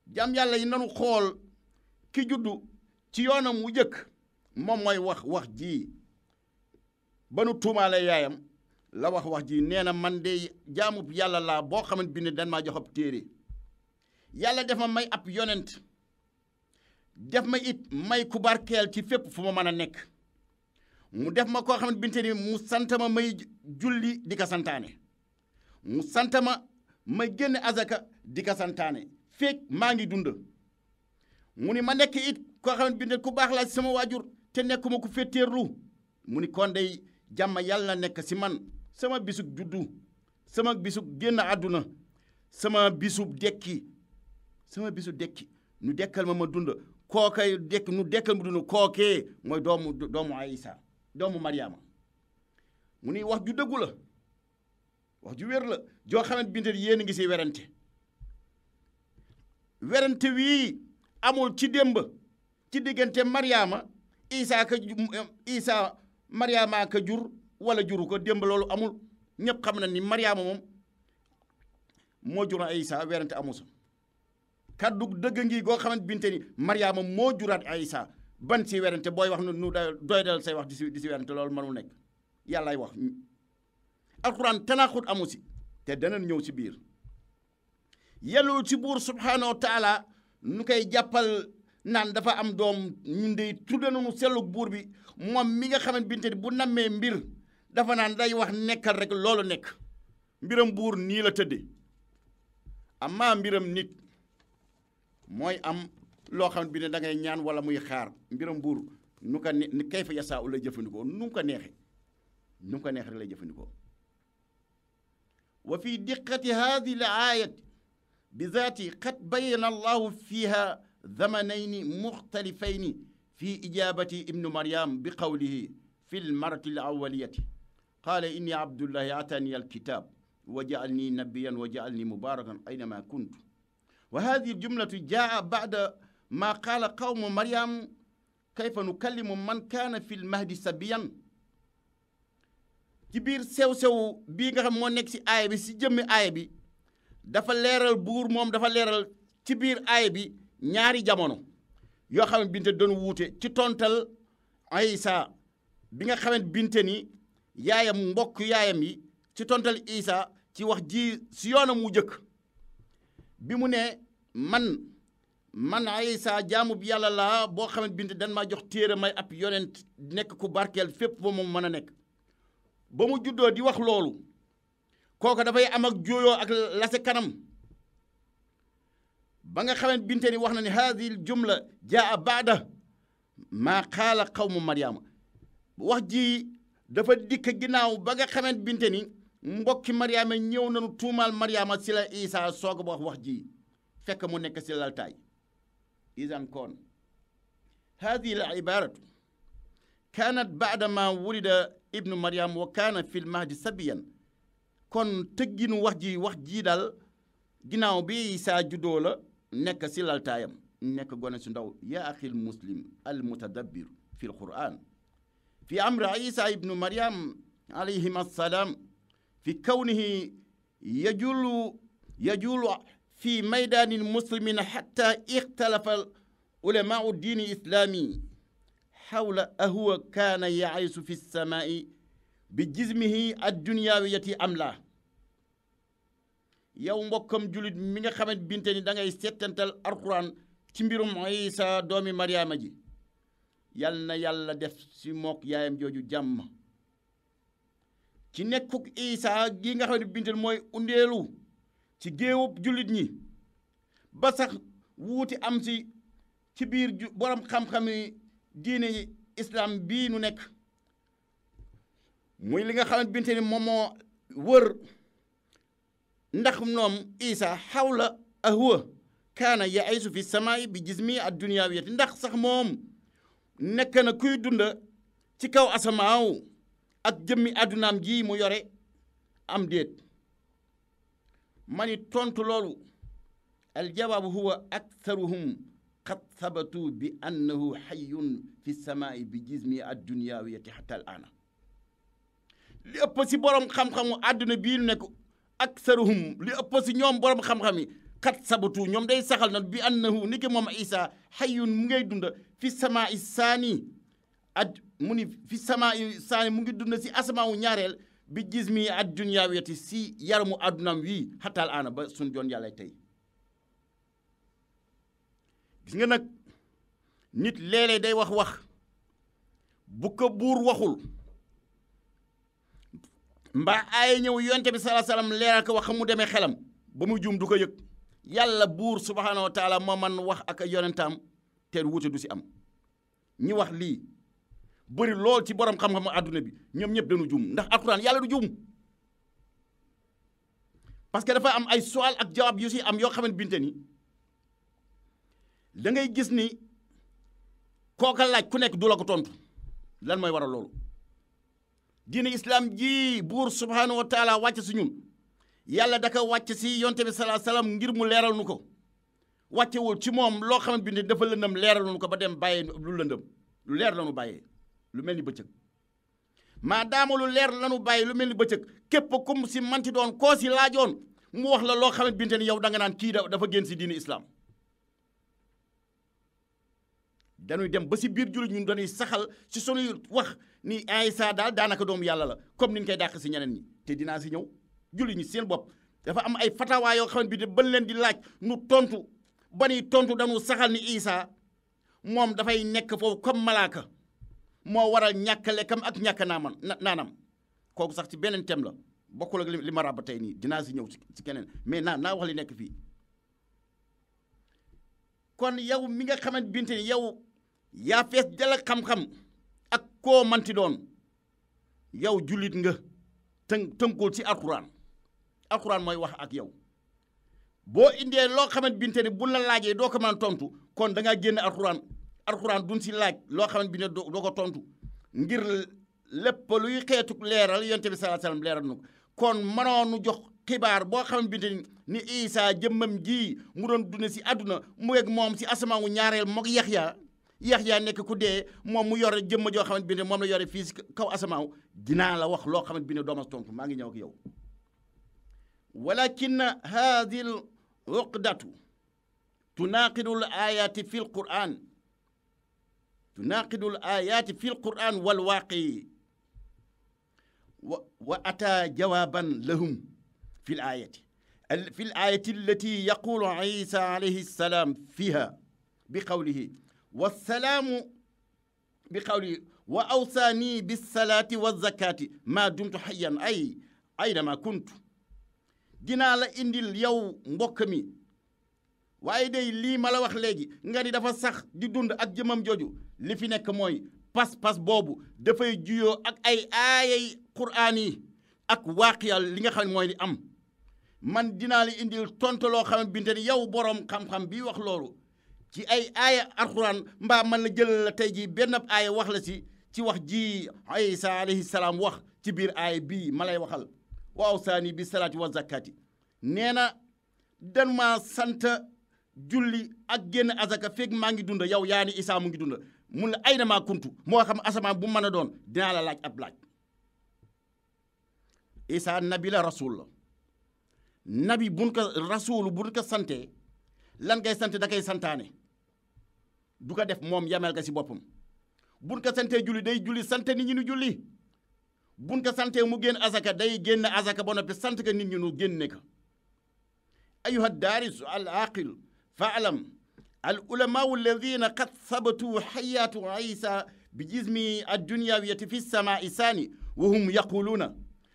jam yàlla yi nanu xool ki juddu ci yoonam wu jëkk moom mooy wax ji ba nu tuumaale yaayam la wax ji nee na man de jaamub yàlla laa boo xamante bi ne dan maa jox ab téere yàlla def ma may ab yonent def ma it may ku barkeel ci fépp fu ma mën a nekk mu def ma koo xamante binte ni mu sant ma may julli di ko santaane mu sant ma may génn azaka di ko santaane feek maa ngi dund mu ni ma nekk it koo xamante binte ku baax laa ci sama waajur te nekkuma ku féeteerlu mu ni kon day jàmm yàlla nekk si man sama bisub juddu sama bisub génn àdduna sama bisub dekki nu dekkal ma dund kookay dekk nu dekkal mu dund kookee mooy doomu Aysa doomu Mariama mu ni wax ju dëggu la wax ju wér la joo xamante binte yéen a ngi si werante wii amul ci démb ci diggante Mariama Isa Mariama ka jur wala juru ko démb loolu amul ñëpp xam na ni Mariama moom moo jur Isa werante amu sa kaddu dëgg ngi goo xamante binte ni Mariama moo juraat Isa ban si werante booy wax nu doy dal say wax di si werante loolu mënul nekk yàllaay wax alxuraan tanaaxut amu si te danañ ñëw si biir yellul ci buur subhaanahu wa taala nu koy jàppal naan dafa am doom ñun de tudde nañu sellu buur bi moom mi nga xamante binte ni bu nammee mbir dafa naan day wax nekkal rek loolu nekk mbiram buur nii la tëdde amaa mbiram nit mooy am loo xam bi ne da ngay ñaan wala muy xaar mbiram buur nu ko ne kayfa yasaa lay jëfandikoo nu mu ko neexe rek lay jëfandikoo wa fi diqqati hadihi l ayat bi zaati qad bayyana allahu fiha zamanayni muxtalifayni fi ijabati ibnu maryam bi qawlihi fi lmarati l awaliyati qala inni abdullahi atani alkitab wa jaalni nabiyan wa jaalni mubarakan aynama kuntu wa hadihi ljumlatu jaa bada ma qaala qawmu maryam kayfa nukallimu man kaana fi lmahdi sabiyan ci biir sew-sew bii nga xam moo nekk si aaya bi si jëmmi aaya bi dafa leeral buur moom dafa leeral ci biir aaya bi ñaari jamono yoo xam ne binte doon wuute ci tontal Isa bi nga xamante binte ni yaayam mbokk yaayam yi ci tontal Isa ci wax ji si yoonam mu jëkk bi mu ne man Isa jaamu bi yàlla laa boo xamante binte dan maa jox téere may ab yonent nekk ku barkeel fépp ba moom mën a nekk ba mu juddoo di wax loolu kooku dafay am ak jooyoo ak lase kanam ba nga xamante binte ni wax na ne haadihi jumla jaa baada maa qaala qawmu Maryama wax ji dafa dikk ginnaaw ba nga xamante binte ni mbokki Maryama ñëw nañu tuumaal Maryama si la Isa soog a wax ji fekk mu nekk si laltaay idan kon haadihi l ibaratu kaanat baada ma wulida ibnu Maryam wa kaana fi lmahdi sabiyan kon tëgginu wax ji daal ginnaaw bi Isa juddoo la nekk si laltaayam nekk gone su ndaw yaa axil muslim al mutadabbir fi lquran fi amri Isa ibnu Maryam alayhim assalaam fi kawnihi yajulu fi maydani lmuslimina xatta ixtalafa ulamaau diini islami xawla ahuwa kaana yaisu fi lsamaai bi jismihi adduniyawiyati am la yow mbokkam julit mi nga xamante binte ni da ngay settantal alquran ci mbirum Isa doomi Mariama ji yal na yàlla def si mook yaayam jooju jàmm ci nekkuk Isa gi nga xamante binte mooy undeelu ci géewub julit ñi ba sax wuuti am si ci biir borom xam-xami diine islam bii nu nekk muy li nga xamante binte ni moom moo wër ndax noom Isa xawla ahuwa kaana yaisu fi samaai bi jismi adduniyawiyati ndax sax moom nekk na kuy dunda ci kaw asamaaw ak jëmmi addunaam ji mu yore am déet mani tontu loolu aljawaabu huwa aktharuhum qad sabatu bi annahu xayyun fi samaai bi jismi adduniyawiyati xata al aana li ëpp si borom xam-xamu àdduna bii nu nekk aksaruhum li ëpp si ñoom borom xam-xam yi xat sabatu ñoom day saxal na bi annahu ni ki moom Isa xayyun mu ngay dund fi samaai saani mu ni fi samaai saani mu ngi dund si asamaawu ñaareel bi jismi ad-dunyawiyati si yaramu àddunaam wii xattaal aana ba suñ joon yàlla tey gis nga nag nit léeg-léeg day wax bu ko buur waxul mbaa ay ñëw yonte bi sallallahu alayhi wasallam leeral ko wax mu demee xelam ba mu juum du ko yëg yàlla buur subhanahu wa taala moo man wax ak yonentam te wuute du si am ñi wax lii bëri lool ci borom xam-xam àdduna bi ñoom ñëpp dañu juum ndax alxuraan yàlla du juum parce que dafa am ay suwaal ak jawaab yu si am yoo xamante binte ni da ngay gis ni kooka laaj ku nekk du la ko tontu lan mooy waral loolu diine islam ji buur subhanahu wa taala wàcc si ñun yàlla da ko wàcc si yonte bi sallallahu alayhi wasallam ngir mu leeral nu ko wàccewul ci moom loo xamante binte dafa lëndëm leeral nu ko ba dem bàyyee lu lëndëm lu leer la nu bàyyee lu mel ni bëccëg maadaama lu leer la nu bàyyi lu mel ni bëccëg képp kum si manti doon koo si laajoon mu wax la loo xamante binte ni yow da nga naan kii dafa génn si diine islam dañuy dem ba si biir jullit ñun dañuy saxal si sunuy wax ni Isa daal daanaka doomu yàlla la comme ni ñu koy dàq si ñeneen ñi te dinaa si ñëw jullit ñi seen bopp dafa am ay fatawa yoo xamante bi ban leen di laaj nu tontu ba ni tontu dañu saxal ni Isa moom dafay nekk foofu comme malaaka moo waral ñàkk lekkam ak ñàkk naanam kooku sax ci beneen thème la bokkul ak li ma ràbb tey nii dinaa si ñëw si keneen mais naa wax li nekk fii kon yow mi nga xamante binte ni yow yaa fees dala xam-xam ak koo manti doon yow jullit nga tënkul ci alxuraan mooy wax ak yow boo indee loo xamante binte ni bu la laajee doo ko mën a tontu kon da ngaa génn alxuraan duñ si laaj loo xamante bi ne doo ko tontu ngir lépp luy xeetu leeral yonte bi sallallahu alayhi wasallam leeral na ko kon mënoonu jox xibaar boo xamante binte ni Isa jëmmam ji mu doon dund si àdduna mu yegg moom si asamaawu ñaareel mook Yaxya nekk ku dee moom mu yore jëmma joo xamante bi ne moom la yore fii si kaw asamaaw dinaa la wax loo xamante bi ne dooma tontu maa ngi ñëw ak yow walakin haadihi l uqdatu tunaqidu l ayaati fi l quran wal waaqi wa ata jawaban lahum fi l ayati allati yaqulu Isa alayhi salaam fiha بقوله وأوصاني بالصلاة والزكاة ما دمت حيا أي أينما كنت dinaa la indil yow mbokk mi waaye day lii ma la wax léegi nga ni dafa sax di dund ak jëmam jooju li fi nekk mooy pas-pas boobu dafay juyoo ak ay aayay quraan yi ak waaqiyal li nga xam ne mooy li am man dinaa la indil tontu loo xam ne binte ni yow boroom xam-xam bi wax loolu ci ay aaya alxuraan mbaa man la jël la tey jii benn aaya wax la ci wax ji Isa alayhi salaam wax ci biir aaya bii ma lay waxal waaw saani bi salaati wa zakati nee na dan maa sant julli ak génn azaka feeg maa ngi dund yow yaa ni Isa mu ngi dund mun la ay na maa kuntu moo xam asamaan bu mën a doon dinaa la laaj ab laaj Isa nabi la rasul la nabi buñ ko rasul buñ ko santee lan ngay sant da koy santaane du ko def moom yamel ka si boppam buñ ko santee julli day julli sant nit ñi nu julli buñ ko santee mu génn azaka day génn azaka ba noppi sant ka nit ñi nu génne ka ayuha daarisu al aqil faalam al ulamau alladina qad sabatu xayaatu Isa bi jismi adduniyawiyati fi samai sani wa hum yaquluuna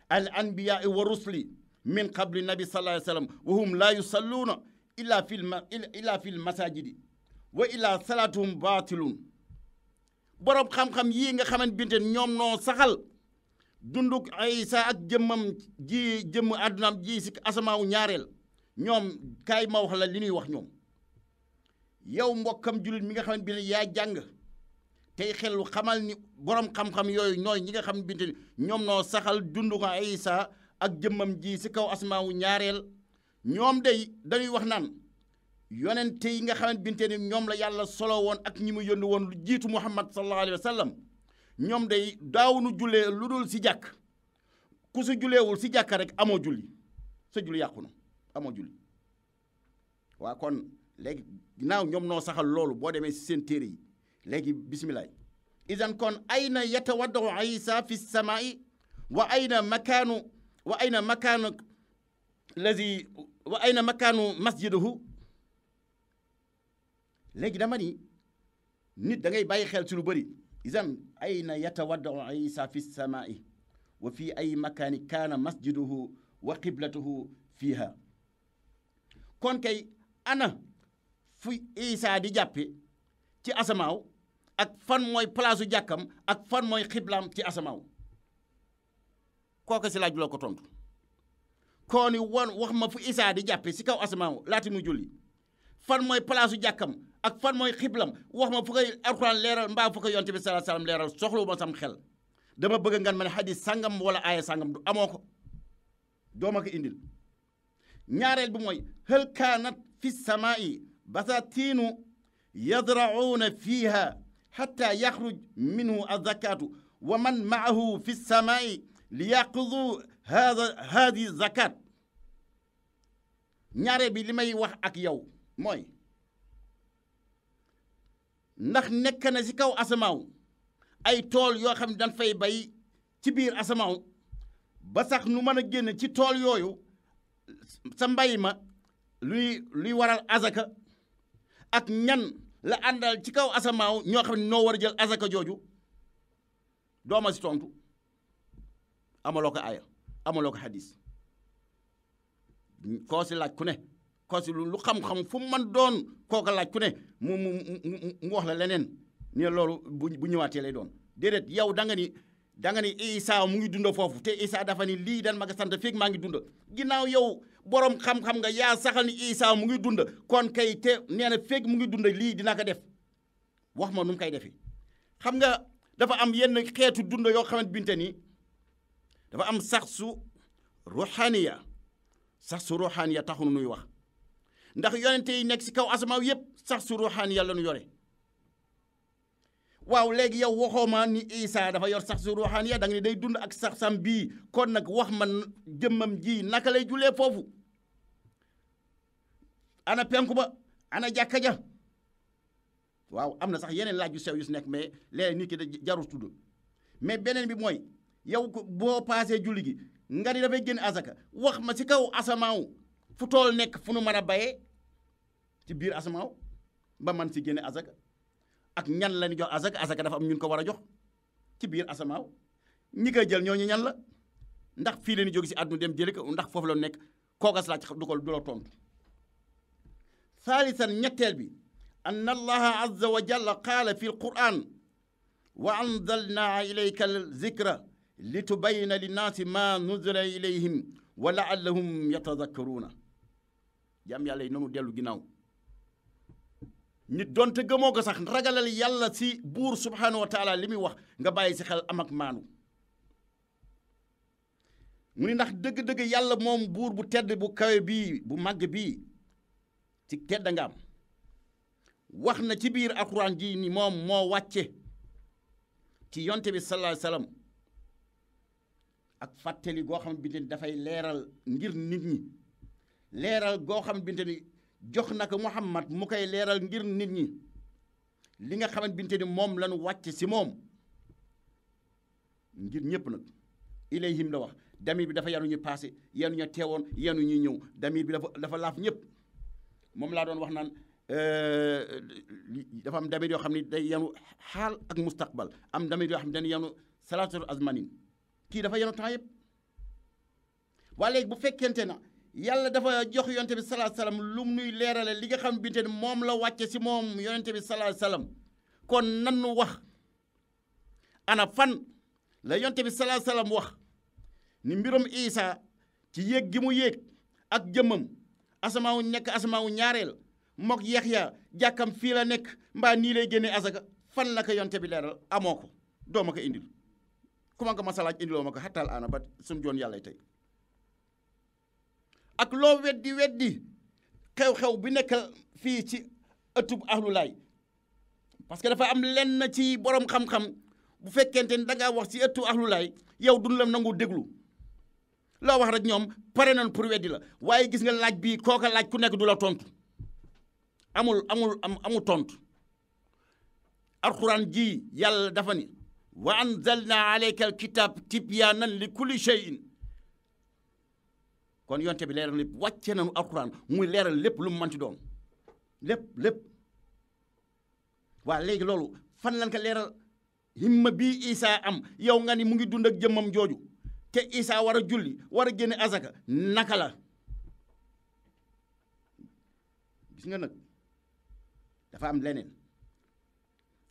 al anbiyai wa rusli min qabli nabi sallallahu alayhi wa sallam wa hum la yusalluuna illa fi lmasajidi wa illa salaatuhum baatilun borom xam-xam yii nga xamante binte ñoom noo saxal dunduk Isa ak jëmm àddunaam ji si asamaawu ñaareel ñoom kaay ma wax la li ñuy wax ñoom yow mbokkam jullit mi nga xamante binte yaa jàng tey xelu xamal ni borom xam-xam yooyu ñooy ñi nga xam binte ñoom noo saxal dunduk Isa ak jëmmam ji si kaw asamaawu ñaareel ñoom day dañuy wax naan yonente yi nga xamante binte ni ñoom la yàlla solo woon ak ñi mu yónni woon lu jiitu Muhammad sallallahu alayhi wa sallam ñoom day daawunu jullee lu dul si jàkk ku si julleewul si jàkk rek amoo julli sa julli yàqu na amoo julli waa kon léegi ginnaaw ñoom noo saxal loolu boo demee si seen téere yi léegi bisimilah idan kon ayna yatawaddahu Isa fi samaa'i wa ayna makaanu masjiduhu léegi dama ni nit da ngay bàyyi xel ci lu bëri idan ayna yatawaddau isa fi samaai wa fi ay makaani kaana masjiduhu wa qiblatuhu fiiha kon kay ana fu isa di jàppe ci asamaaw ak fan mooy palaasu jàkkam ak fan mooy xiblaam ci asamaaw kooku si laaj bi la ko tontu kooni wax ma fu isa di jàppe si kaw asamaaw laati mu julli fan mooy palaasu jàkkam ak fan mooy xiblam wax ma fu koy alxuraan leeral mbaa fu ko yonte bi sallallahu alayhi wasallam leeral soxlawu ma sam xel dama bëgg ngan ma ne xadis sangam wala aaya sangam du amoo ko doo ma ko indil ñaareel bi mooy hal kaanat fi samaa'i basatiinu yadra'uuna fiiha xatta yaxruj minhu azakaatu wa man maahu fi samaa'i li yaqudu haadi zakat ñaareel bi li may wax ak yow mooy ndax nekk na ci kaw asamaaw ay tool yoo xam ne dañ fay bay ci biir asamaaw ba sax nu mën a génn ci tool yooyu sa mbay ma luy waral azaka ak ñan la àndal ci kaw asamaaw ñoo xam ne noo war a jël azaka jooju dooma si tontu amaloo ko aaya amaloo ko hadis koo si laaj ku ne koo si lu xam-xam fu mu mën doon kooka laaj ku ne mu wax la leneen ni loolu bu ñëwaatee lay doon déedéet yow da nga ni Isa mu ngi dunda foofu te Isa dafa ni lii dan ma ko sant feeg maa ngi dunda ginnaaw yow borom xam-xam nga yaa saxal ni Isa mu ngi dunda kon kay te nee na feeg mu ngi dunda lii dina ko def wax ma nu mu koy defee xam nga dafa am yenn xeetu dunda yoo xamante binte ni dafa am sax su ruhaniya taxunu nuy wax ndax yonente yi nekk si kaw asamaaw yépp sax su ruhaniya la nu yore waaw léegi yow waxoo ma ni Isa dafa yor sax su ruhaniya da nga ni day dund ak sax sam bii kon nag wax man jëmmam ji naka lay julee foofu ana penku ba ana jàkka ja waaw am na sax yeneen laaj yu sew yu si nekk mais léegi nit ki da jarul tudd mais beneen bi mooy yow boo paasee julli gi nga ni dafay génn azaka wax ma si kaw asamaaw fu tool nekk fu nu mën a bayee ci biir asamaaw ba man si génne azaka ak ñan la ñu jox azaka dafa am ñun ko war a jox ci biir asamaaw ñi koy jël ñooñu ñan la ndax fii la ñu jóge si àdduna dem jëli ko ndax foofu la nekk kookas laaj du la tontu thalithan ñetteel bi anna allaha azza wa jalla qaala fi alquran wa anzalna ilayka alzikra litubayyina linnaasi ma nuzila ilayhim wa laallahum yatadakkaruuna jàmm yàlla yi noonu dellu ginnaaw nit donte gëmoo ko sax ragalal yàlla si buur subhanahu wa taala li muy wax nga bàyyi si xel am ak maanu mu ni ndax dëgg-dëgg yàlla moom buur bu tedd bu kawe bii bu màgg bii ci tedd nga am wax na ci biir alxuraan ji ni moom moo wàcce ci yonte bi sallallahu alayhi wasallam ak fàttali goo xam binte ni dafay leeral ngir nit ñi leeral goo xam binte ni jox na ko Muhammad mu koy leeral ngir nit ñi li nga xamante binte ni moom lañu wàcc si moom ngir ñëpp nag ilayhim la wax damir bi dafa yanu ñu passé yanu ñu teewoon yanu ñuy ñëw damir bi dafa laaf ñëpp moom laa doon wax naan dafa am damir yoo xam ne day yanu xaal ak mustaqbal am damir yoo xam ne dañuy yanu salaatul azmanin kii dafa yanu temps yëpp waa léegi bu fekkente na yàlla dafa jox yonte bi sallallahu alayhi wasallam lu nuy leerale li nga xam binte ni moom la wàcce si moom yonente bi sallallahu alayhi wasallam kon nanu wax ana fan la yonte bi sallallahu alayhi wasallam wax ni mbirum Isa ci yéeg gi mu yéeg ak jëmmam asamaawu nekk asamaawu ñaareel mook Yaxya jàkkam fii la nekk mbaa nii lay génnee azaka fan la ko yonte bi leeral amoo ko doo ma ko indil ku ma ko masalaaj indiloo ma ko xattaal ana ba suñu joon yàlla tey ak loo weddi xew-xew bi nekk fii ci ëttub ahlulaay parce que dafa am lenn ci borom xam-xam bu fekkente ni dangaa wax ci ëttu ahlulaay yow duñ la nangu déglu loo wax rek ñoom pare nañ pour weddi la waaye gis nga laaj bii kooka laaj ku nekk du la tontu amul tontu alxuraan ji yàlla dafa ni wa anzalna alayka alkitab tibyaanan li kulli shay'in kon yonte bi leeral lépp wàcce nañu alquran muy leeral lépp lu mu manti doon lépp waa léegi loolu fan lan ko leeral himma bii Isa am yow nga ni mu ngi dund ak jëmmam jooju te Isa war a julli war a génne azaka naka la gis nga nag dafa am leneen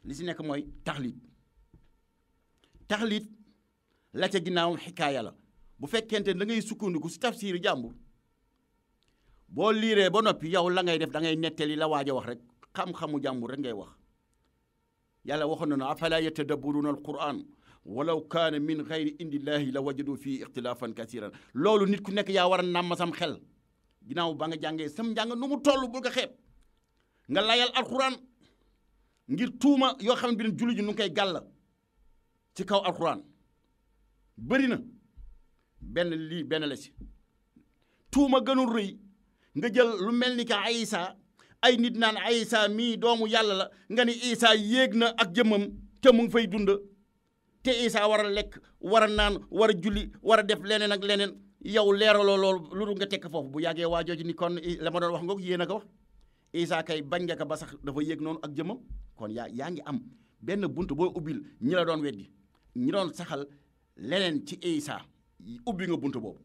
li si nekk mooy taxliit la ca ginnaawam xikaaya la bu fekkente da ngay sukkandiku si tafsiir jàmbur boo liiree ba noppi yow la ngay def da ngay nettali la waaj a wax rek xam-xamu jàmbur rek ngay wax yàlla waxoon na ne afala yatadabbaruuna alquran walaw kaana min gayri indillahi la wajadu fii ixtilaafan kasiran loolu nit ku nekk yaa war a nàmm sam xel ginnaaw ba nga jàngee sam njàng nu mu toll bul ko xeeb nga layal alquran ngir tuuma yoo xam ne bi julli ji nu ngi koy gàll ci kaw alquran bëri na benn la si tuuma gënul rëy nga jël lu mel ni ka Isa ay nit naan Isa mii doomu yàlla la nga ni Isa yéeg na ak jëmmam te mu ngi fay dund te Isa war a lekk war a naan war a julli war a def leneen ak leneen yow leeraloo loolu lu dul nga tekk foofu bu yàggee waa jooju ni kon la ma doon wax nga ko yéen a ko wax Isa kay bañ nga ko ba sax dafa yéeg noonu ak jëmmam kon yaa ngi am benn bunt boo ubbil ñi la doon weddi ñi doon saxal leneen ci Isa ubbi nga bunt boobu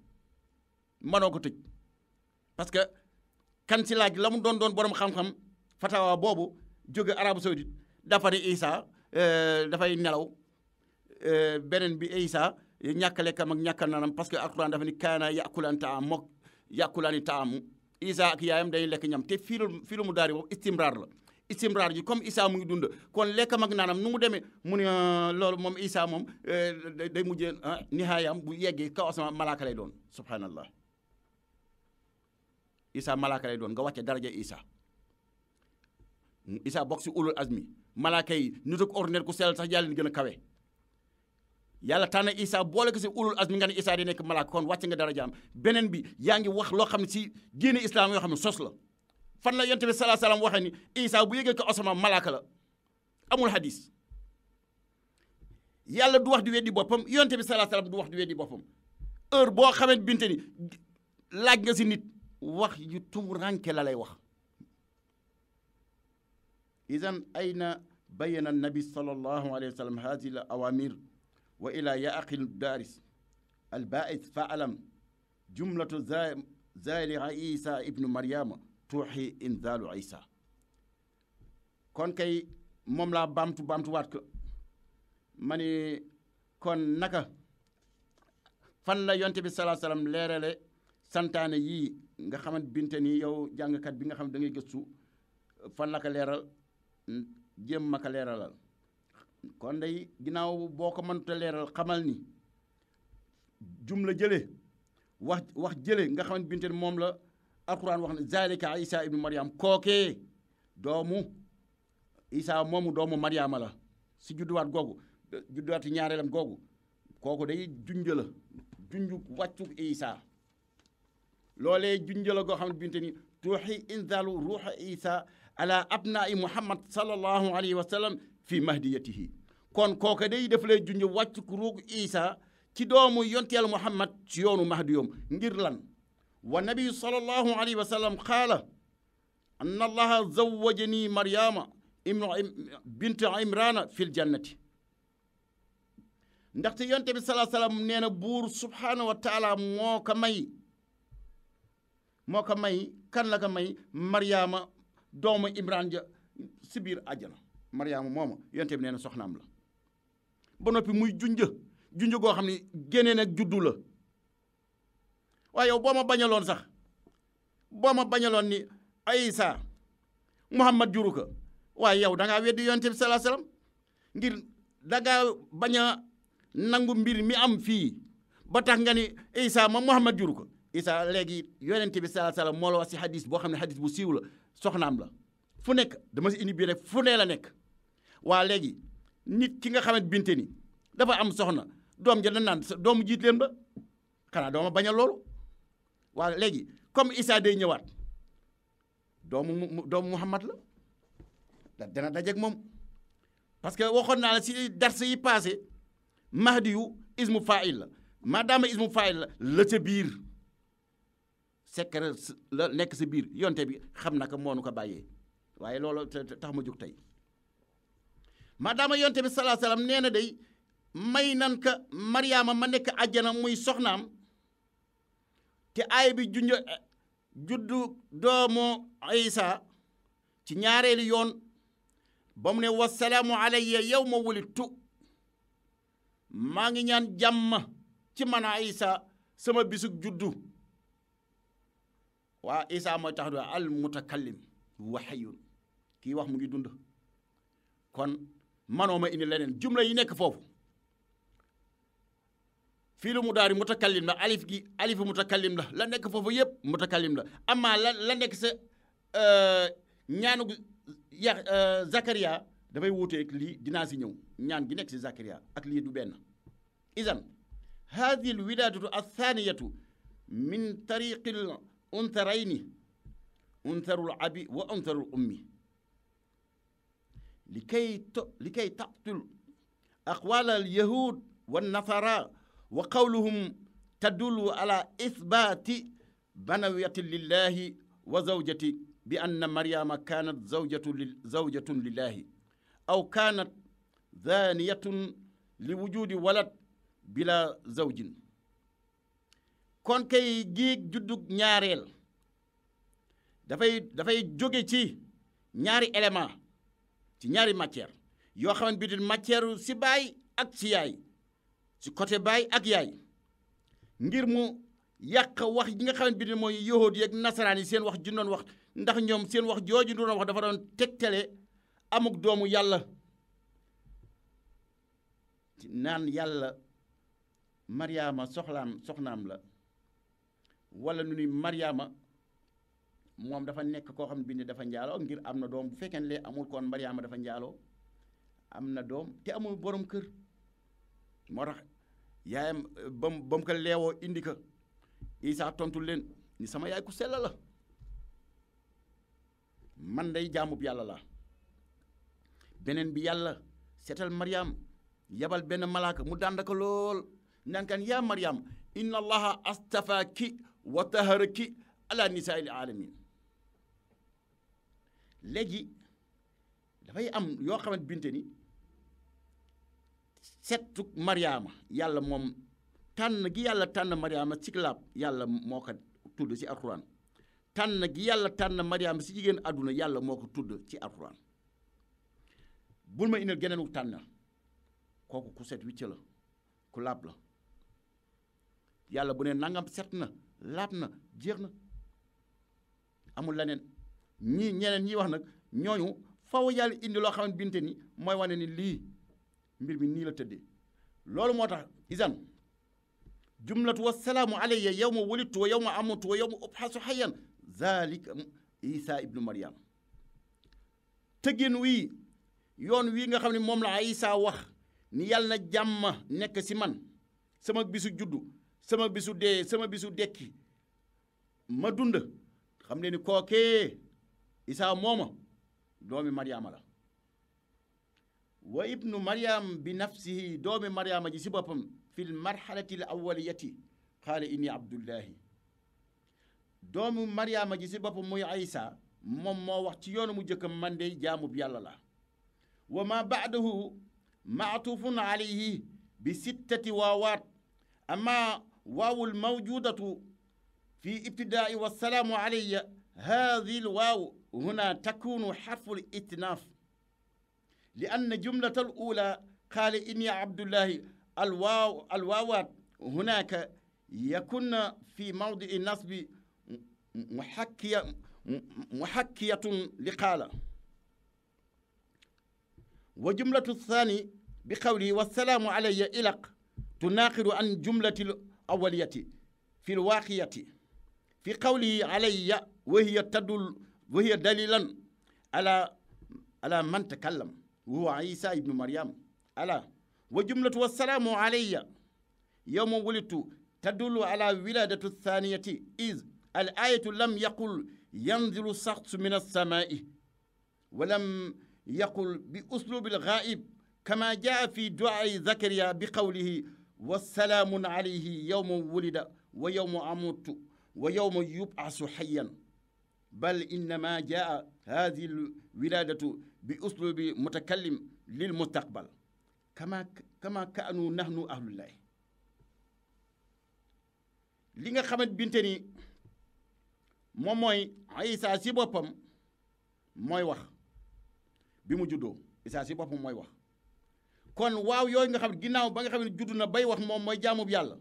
mënoo ko tëj parce que kan si laaj la mu doon borom xam-xam fatawa boobu jóge Arabie Saoudite dafa ne Isa dafay nelaw beneen bi Isa ñàkk lekkam ak ñàkk naanam parce que alquran dafa ni kaana yakulaan taam mook yakulaani taamu Isa ak yaayam day lekk ñam te fiilu mu daari boobu istimraar ji comme Isa mu ngi dund kon lekkam ak naanam nu mu demee mu ne loolu moom Isa moom day mujjee nihaayam bu yeggee kaw asamaan malaaka lay doon subhanallah Isa malaaka lay doon nga wàcce daraja Isa bokk si ulul azmi malaaka yi nit ak ordinaire ku sell sax yàlla ni gën a kawe yàlla tànn Isa boole ko si ulul azmi nga ne Isa di nekk malaaka kon wàcce nga darajaam beneen bi yaa ngi wax loo xam ne si diine islam yoo xam ne sos la fan la yonent bi salaa salaam waxee ni Isa bu yëgee ko asamaan malaaka la amul hadis yàlla du wax di weddi boppam yonent bi salaa salaam du wax di weddi boppam heure boo xamee binte ni laaj nga si nit wax yu tumuranke la lay wax idan ayna bayana nabi sallallahu alayhi wa sallam hadihi al awamir wa ila yaaqil daris al ba'ith fa'alam jumlatu zaili Isa ibnu Maryama tuuxi inzaalu Isa kon kay moom laa baamtuwaat ko ma ni kon naka fan la yonte bi salaa salaam leerale santaane yii nga xamante binte ni yow jàngkat bi nga xam da ngay gëstu fan la ko leeral jéem ma ko leeralal kon day ginnaaw boo ko mënta leeral xamal ni jumla jële wax jële nga xamante binte ni moom la alquran wax ne zalika Isa ibnu Maryam kookee doomu Isa moomu doomu Maryama la si judduwaat googu judduwaati ñaareelam googu kooku day junju wàccu Isa loolee junja la goo xam ne binte ni tuuxi inzaalu ruuxa Isa ala abnaai Muhammad sallallahu alayhi wa sallam fi mahdiyatihi kon kooke day def lay junj wàccu ruug Isa ci doomu yonteel Muhammad ci yoonu mahdiyoom ngir lan wa nabi sallallahu alayhi wa sallam qaala anna allaha zawwajani Maryama bint Imrana fil jannati ndaxte yonte bi salaa salaam nee na buur subhaanahu wa taala moo ko may kan la ko may Maryama doomu Imran ja si biir àjjana Maryama mooma yonte bi nee na soxnaam la ba noppi muy junj goo xam ne génnee nag juddu la waaye yow boo ma bañaloon ni Isa Muhammad juru ko waaye yow da ngaa weddi yonte bi salaa salaam ngir da ngaa bañ a nangu mbir mi am fii ba tax nga ni Isa ma Muhammad juru ko Isa léegi yonente bi salaa salaam moo la wax si hadis boo xam ne hadis bu siiw la soxnaam la fu nekk dama si indi bii rek fu ne la nekk waa léegi nit ki nga xamante binte ni dafa am soxna doom ja da naan doomu jiit leen ba xanaa dooma bañ a loolu waa léegi comme Isa day ñëwaat doomu Muhammad la dana dajeeg moom parce que waxoon naa la si dars yi passé mahdi yu ismu faa'il la maadaama ismu faa'il la ca biir secret la nekk sa biir yonte bi xam na ko moo nu ko bàyyee waaye loolu tax ma jóg tey maadaama yonte bi salaa salaam nee na day may nan ka Mariama ma nekk àjjana muy soxnaam te aay bi juddu doomu Isa ci ñaareelu yoon ba mu ne wasalaamu alayya yawma wulidtu maa ngi ñaan jàmm ci man Isa sama bisug juddu waa Isa mooy tax do al mutakallim wa hayyun kii wax mu ngi dund kon manoo ma indi leneen jumla yi nekk foofu fiilu mu daari mutakallim la alif gi alifu mutakallim la nekk foofu yëpp mutakallim la amma la nekk sa ñaanu Zakaria dafay wuuteeg lii dinaa si ñëw ñaan gi nekk si Zakaria ak lii du benn idan hadihi l wiladatu athaniyatu min tariqi l untharayni untharu l abi wa untharu l ummi likay taqtul aqwal al yahud wa nasara wa qawluhum tadullu ala ithbati banawiyati lillahi wa zawjati bi anna maryama kanat zawjatun lillahi aw kanat zaniyatun li wujudi walad bila zawjin kon kay giig juddug ñaareel dafay jóge ci ñaari élément ci ñaari matière yoo xamante bi di matière si baay ak si yaay si côté baay ak yaay ngir mu yàq wax yi nga xamante bi di mooy yahuud yi ak nasaraan yi seen wax ju doon wax ndax ñoom seen wax jooju doon wax dafa doon tegtale amuk doomu yàlla naan yàlla Mariama soxnaam la wala nu ni Mariama moom dafa nekk koo xam ne bi ne dafa njaaloo ngir am na doom bu fekkee ne lee amul koon Mariama dafa njaaloo am na doom te amul borom kër moo tax yaayam ba mu ko leewoo indi ko Isa tontu leen ni sama yaay ku sell la man day jaamub yàlla la beneen bi yàlla seetal Mariam yabal benn malaaka mu dànd ko lool naan kan yaa Mariam inna allaha astafaaki wa taharaki ala nisaa'il alamin léegi dafay am yoo xamante binte ni settu Mariama yàlla moom tànn gi yàlla tànn Mariama ci laab yàlla moo ko tudd ci alxuraan tànn gi yàlla tànn Mariama ci jigéen àdduna yàlla moo ko tudd ci alxuraan bul ma indil geneenu tànn kooku ku set wicc la ku laab la yàlla bu ne nangam set na laab na jeex na amul leneen ñeneen ñi wax nag ñooñu faw yàlla indi loo xamante binte ni mooy wane ni lii mbir mi nii la tëddee loolu moo tax isan jumlatu wassalaamu alayya yawma wulidtu wa yawma amutu wa yawma ubhasu hayyan zalika Isa ibnu Maryam tëggin wii yoon wii nga xam ne moom la Isa wax ni yàlla na jàmm nekk si man sama bisu juddu sama bisu dee sama bisu dekki ma dund xam ne ni kookee Isa mooma doomi Maryama la wa ibnu Maryam bi nafsihi doomi Maryama ji si boppam fi l marhalati l awaliyati qaala inni abdullahi doomu Maryama ji si boppam muy Isa moom moo wax ci yoonu mu jëkkam man de jaamub yàlla la wa ma baadahu maatufun alayhi bi sittati waawaat amma waawul mawjudatu fi ibtidaai wassalaamu alayya haadihi l waaw huna takunu xarfu l itnaaf li anna jumlata al ula qaala inni abdullahi الواوات هناك يكون في موضع النصب محكية لقال وجملة الثاني بقوله والسلام علي إلق تناقض عن جملة الأولية في الواقية في قوله علي وهي دليلا على من تكلم وهو عيسى ابن مريم وجملة والسلام علي يوم ولدت تدل على ولادة الثانية إذ الآية لم يقل ينزل الشخص من السماء ولم يقل بأسلوب الغائب kama jaa fi du'aai zakariya bi qawlihi wa salaamun alayhi yawma wulida wa yawma amutu wa yawma yub'asu hayyan bal innama jaa hadihi alwiladatu bi uslubi mutakallim lil mustaqbal kama kaanu nahnu ahlullahi li nga xamante binte ni moom mooy Isa si boppam mooy wax bi mu juddoo Isa si boppam mooy wax kon waaw yooyu nga xam ne ginnaaw ba nga xam ne judd na bay wax moom mooy jaamub yàlla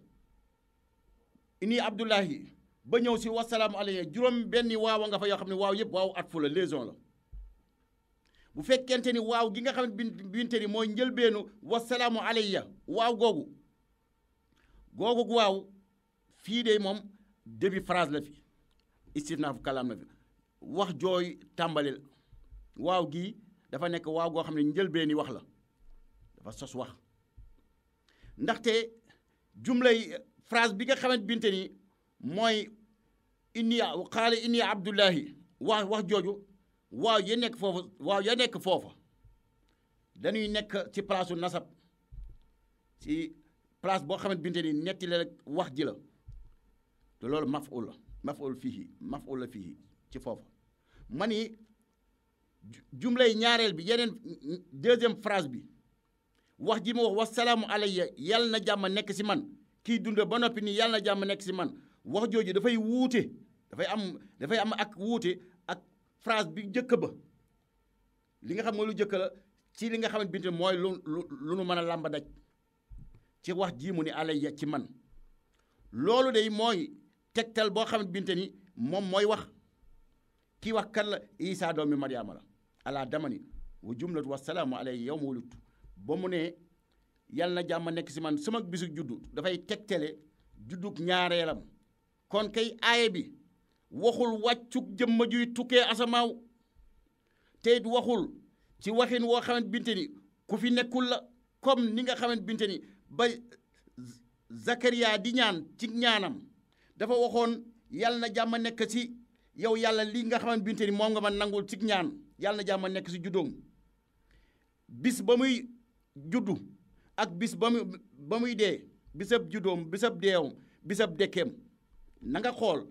inni abdullahi ba ñëw si wasalaamu alayhi juróom benni waaw nga fa yoo xam ne waaw yëpp waaw at fu la liaison la bu fekkente ni waaw gi nga xam ne binte ni mooy njëlbeenu wasalaamu alayya waaw googu waaw fii de moom début phrase la fi istifnaaf kalaam la fi wax jooy tàmbalil waaw gii dafa nekk waaw goo xam ne njëlbeeni wax la dafa sos wax ndaxte jumlay phrase bi nga xamante binte ni mooy inni abdullahi wax jooju waaw ya nekk foofa dañuy nekk ci place u nasab ci place boo xamante binte ni netti la rek wax ji la te loolu maf'ul la maf'ul la fii ci foofa ma ni jumlay ñaareel bi yeneen deuxième phrase bi wax ji mu wax wasalaamu alayya yàlla na jàmm nekk si man kii dund ba noppi nii yàlla na jàmm nekk si man wax jooju dafay wuute dafay am ak wuute ak phrase bi jëkk ba li nga xam mooy lu jëkk la ci li nga xamante binte mooy lu nu mën a làmba daj ci wax ji mu ni alayya ci man loolu day mooy tegtal boo xamante binte ni moom mooy wax kii wax kan la Isa doomi Mariama la ala damani wa jumlatu wasalaamu alayhi yawma wulidtu ba mu ne yàlla na jàmm nekk si man sama bisu juddu dafay tegtale juddug ñaareelam kon kay aaye bi waxul wàccug jëmma juy tukkee asamaaw te it waxul ci waxin woo xamante binte ni ku fi nekkul la comme ni nga xamante binte ni ba Zakariya di ñaan ci ñaanam dafa waxoon yàlla na jàmm nekk si yow yàlla li nga xamante binte ni moom nga ma nangul ci ñaan yàlla na jàmm nekk si juddoom bis ba muy juddu ak bis ba muy dee bisab juddoom bisab deewam bisab dekkeem na nga xool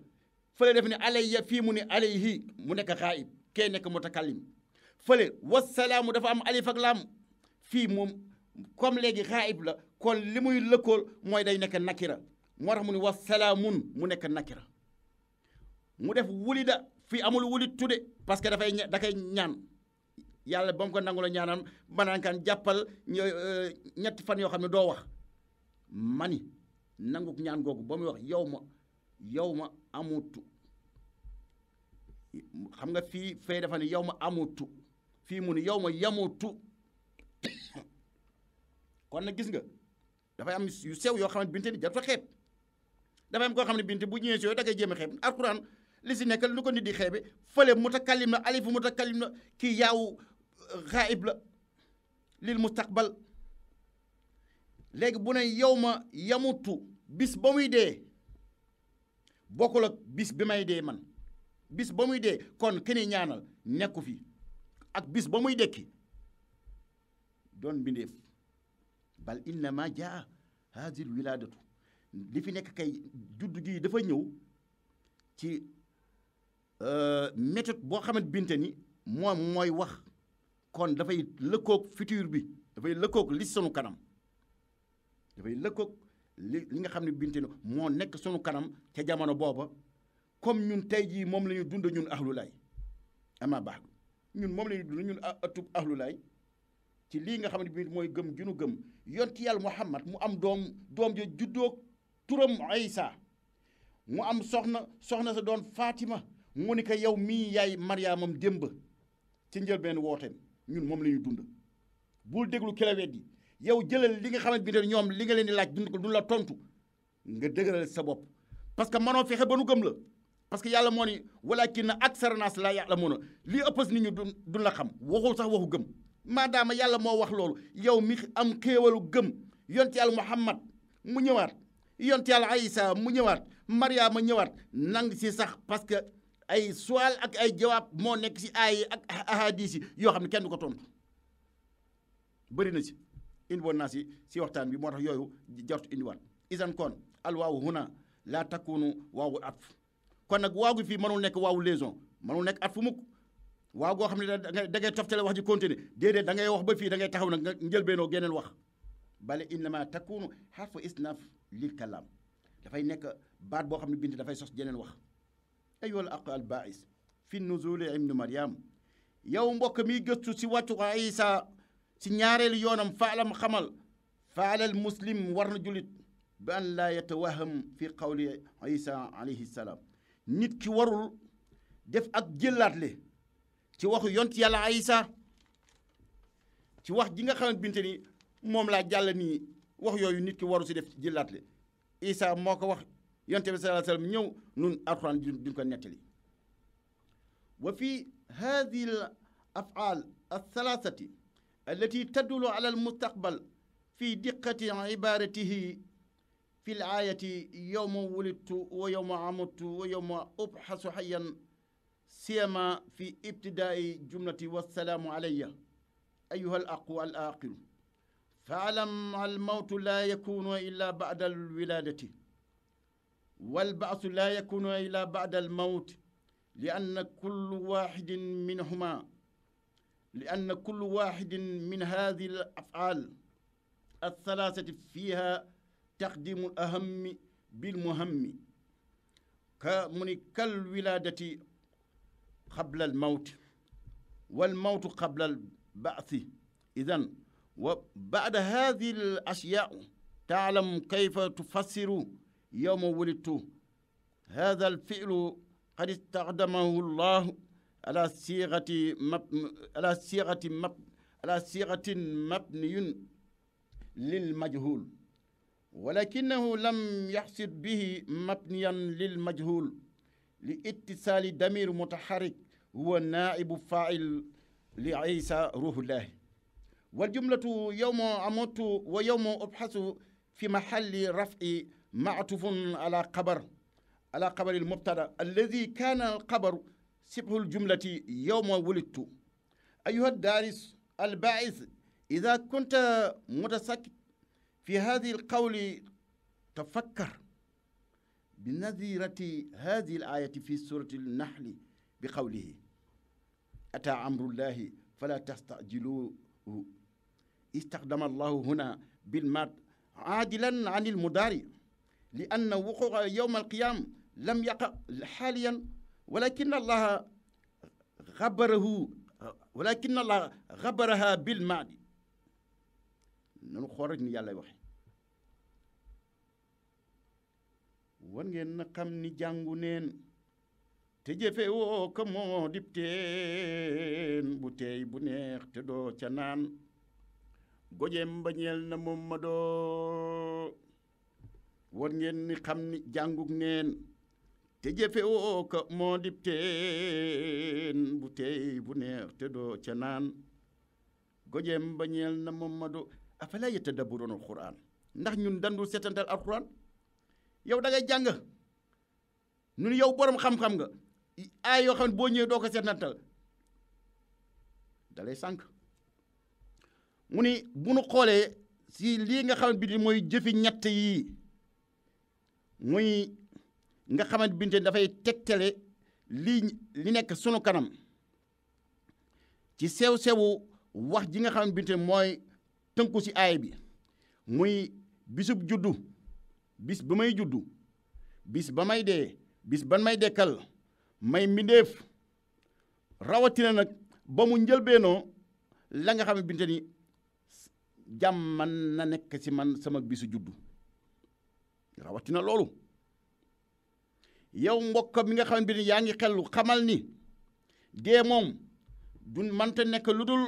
fële def ne alayya fii mu ne alayhi mu nekk xaayib kee nekk mutakallim fële wasalaamu dafa am alif ak laam fii moom comme léegi xaayib la kon li muy lëkkool mooy day nekk nakira moo tax mu ne wasalaamun mu nekk nakira mu def wulida fii amul wulit tudde parce que da koy ñaan yàlla ba mu ko nangu la ñaanam banaan kan jàppal ñetti fan yoo xam ne doo wax mani nangu ñaan googu ba muy wax yow ma amutu xam nga fee dafa ne yow ma amutu fii mu ne yow ma yamutu kon nag gis nga dafay am yu sew yoo xam ne binte ni jot fa xeeb dafay am koo xam ne binte bu ñëwee si yooyu da ngay jéem a xeeb alquran li si nekk lu ko nit di xeebe fële mutakallim la alifu mutakallim la kii yaawu xaayib la lil mustaqbal léegi bu ne yow ma yamutu bis ba muy dee bokkul ak bis bi may dee man bis ba muy dee kon kenn ñaanal nekku fi ak bis ba muy dekki doon bindeef bal innama jaa haazil wilaadatu li fi nekk kay juddu gi dafa ñëw ci méthode boo xamante binte ni moom mooy wax kon dafay lëkkoog futur bi dafay lëkkoog li sunu kanam dafay lëkkoog li nga xam ne binte ni moo nekk sunu kanam ca jamono booba comme ñun tey jii moom la ñu dund ñun ahlulaay ama baax ñun moom la ñu dund ñun ëttub ahlulaay ci lii nga xam ne bi mooy gëm gi nu gëm yonti yàlla Muhammad mu am doom ja juddoo turam Isa mu am soxna sa doon Fatima mu ni ko yow mii yaay Mariamam démb ci njëlbeen wooteem ñun moom la ñuy dund bul déglu ki la weddi yow jëlal li nga xamante bi ñoom li nga leen di laaj dund ko du la tontu nga dëgëral sa bopp parce que mënoo fexe ba nu gëm la parce que yàlla moo ni walaakinna aksara naas laa ya'lamuuna lii ëppas nit ñu duñ la xam waxul sax waxu gëm maadaama yàlla moo wax loolu yow mi am xéewalu gëm yonti yàlla Muhammad mu ñëwaat yonti yàlla Isa mu ñëwaat Mariama ñëwaat nang si sax parce que ay suwaal ak ay jawaab moo nekk si aay ak ahadis yi yoo xam ne kenn du ko tontu bëri na si indi woon naa si waxtaan bi moo tax yooyu jartu indiwaat isan kon al waawu huna laa takunu waawu atf kon nag waaw gi fii mënul nekk waawu liaison mënul nekk atf mukk waaw goo xam ne da ngay toftale wax ji continuer déedéet da ngay wax ba fii da ngay taxaw nag nga njëlbeenoo geneen wax bale innama takunu harfu isnaf lil kalaam dafay nekk baat boo xam ne bind dafay sos jeneen wax ayyuhal aqu al baais fi nuzuli ibnu Maryam yow mbokk mi gëstu si wàccu Isa si ñaareelu yoonam faalam xamal faalal muslim war na julit bi an laa yatawaham fi qawli Isa alayhi salaam nit ki warul def ak jëllaatle ci waxu yont yàlla Isa ci wax ji nga xamante binte ni moom laa jàll nii wax yooyu nit ki waru si def jëllaatle Isa moo ko wax yonte bi sallallahu alayhi wa sallam ñëw nun alxuraan duñ ko nettali wa fi hadihi al af'al الثلاثة التي تدل على المستقبل في دقة عبارته في الآية يوم ولدت ويوم عمت ويوم أبحث حيا سيما في ابتداء جملة والسلام علي أيها الأقوى الآقل فاعلم الموت لا يكون إلا بعد الولادة والبعث لا يكون إلا بعد الموت لأن كل واحد من هذه الأفعال الثلاثة فيها تقديم الأهم بالمهم كالولادة قبل الموت والموت قبل البعث إذن وبعد هذه الأشياء تعلم كيف تفسر يوم ولدت هذا الفعل قد استخدمه الله على صيغة مبني للمجهول ولكنه لم يحسب به مبنيا للمجهول لاتصال ضمير متحرك هو نائب فاعل لعيسى روح الله والجملة يوم أموت ويوم أبحث في محل رفع معطوف على خبر المبتدا الذي كان الخبر شبه الجملة يوم ولدت أيها الدارس الباعث إذا كنت متسكت في هذه القول تفكر بنظيرة هذه الآية في سورة النحل بقوله أتى أمر الله فلا تستعجلوه استخدم الله هنا بالماضي عادلا عن المضارع لأن وقوع يوم القيامة لم يقع حاليا ولكن الله غبرها بالماضي nanu xool rek ni yàlla waxe war ngeen na xam ni jàngu neen te jëfe woo ko moo dib teen bu teey bu neex te doo ca naan gojeem bañeel na moom ma doo war ngeen ni xam ni jànguk neen te jëfe woo ko moo dib teen bu teey bu neex te doo ca naan gojeem bañeel na moom ma doo afala yatadabbaruuna alquran ndax ñun dandul seetantal alquran yow da ngay jàng ñun yow borom xam-xam nga ay yoo xam ne boo ñëwee doo ko seetantal dalay sànq mu ni bu nu xoolee si lii nga xamante bi mooy jëfi ñett yii muy nga xamante bi dafay tegtale li nekk sunu kanam ci sew-sewu wax ji nga xamante bi mooy tënku ci aay bi muy bisub juddu bis ba may juddu bis ba may dee bis ban may dekkal may mbindéef rawatina nag ba mu njëlbeenoo la nga xam ne binte ni jàmm man na nekk ci man sama bisu juddu rawatina loolu yow mbokk mi nga xam ne bi yaa ngi xellu xamal ni dee moom du mënta nekk lu dul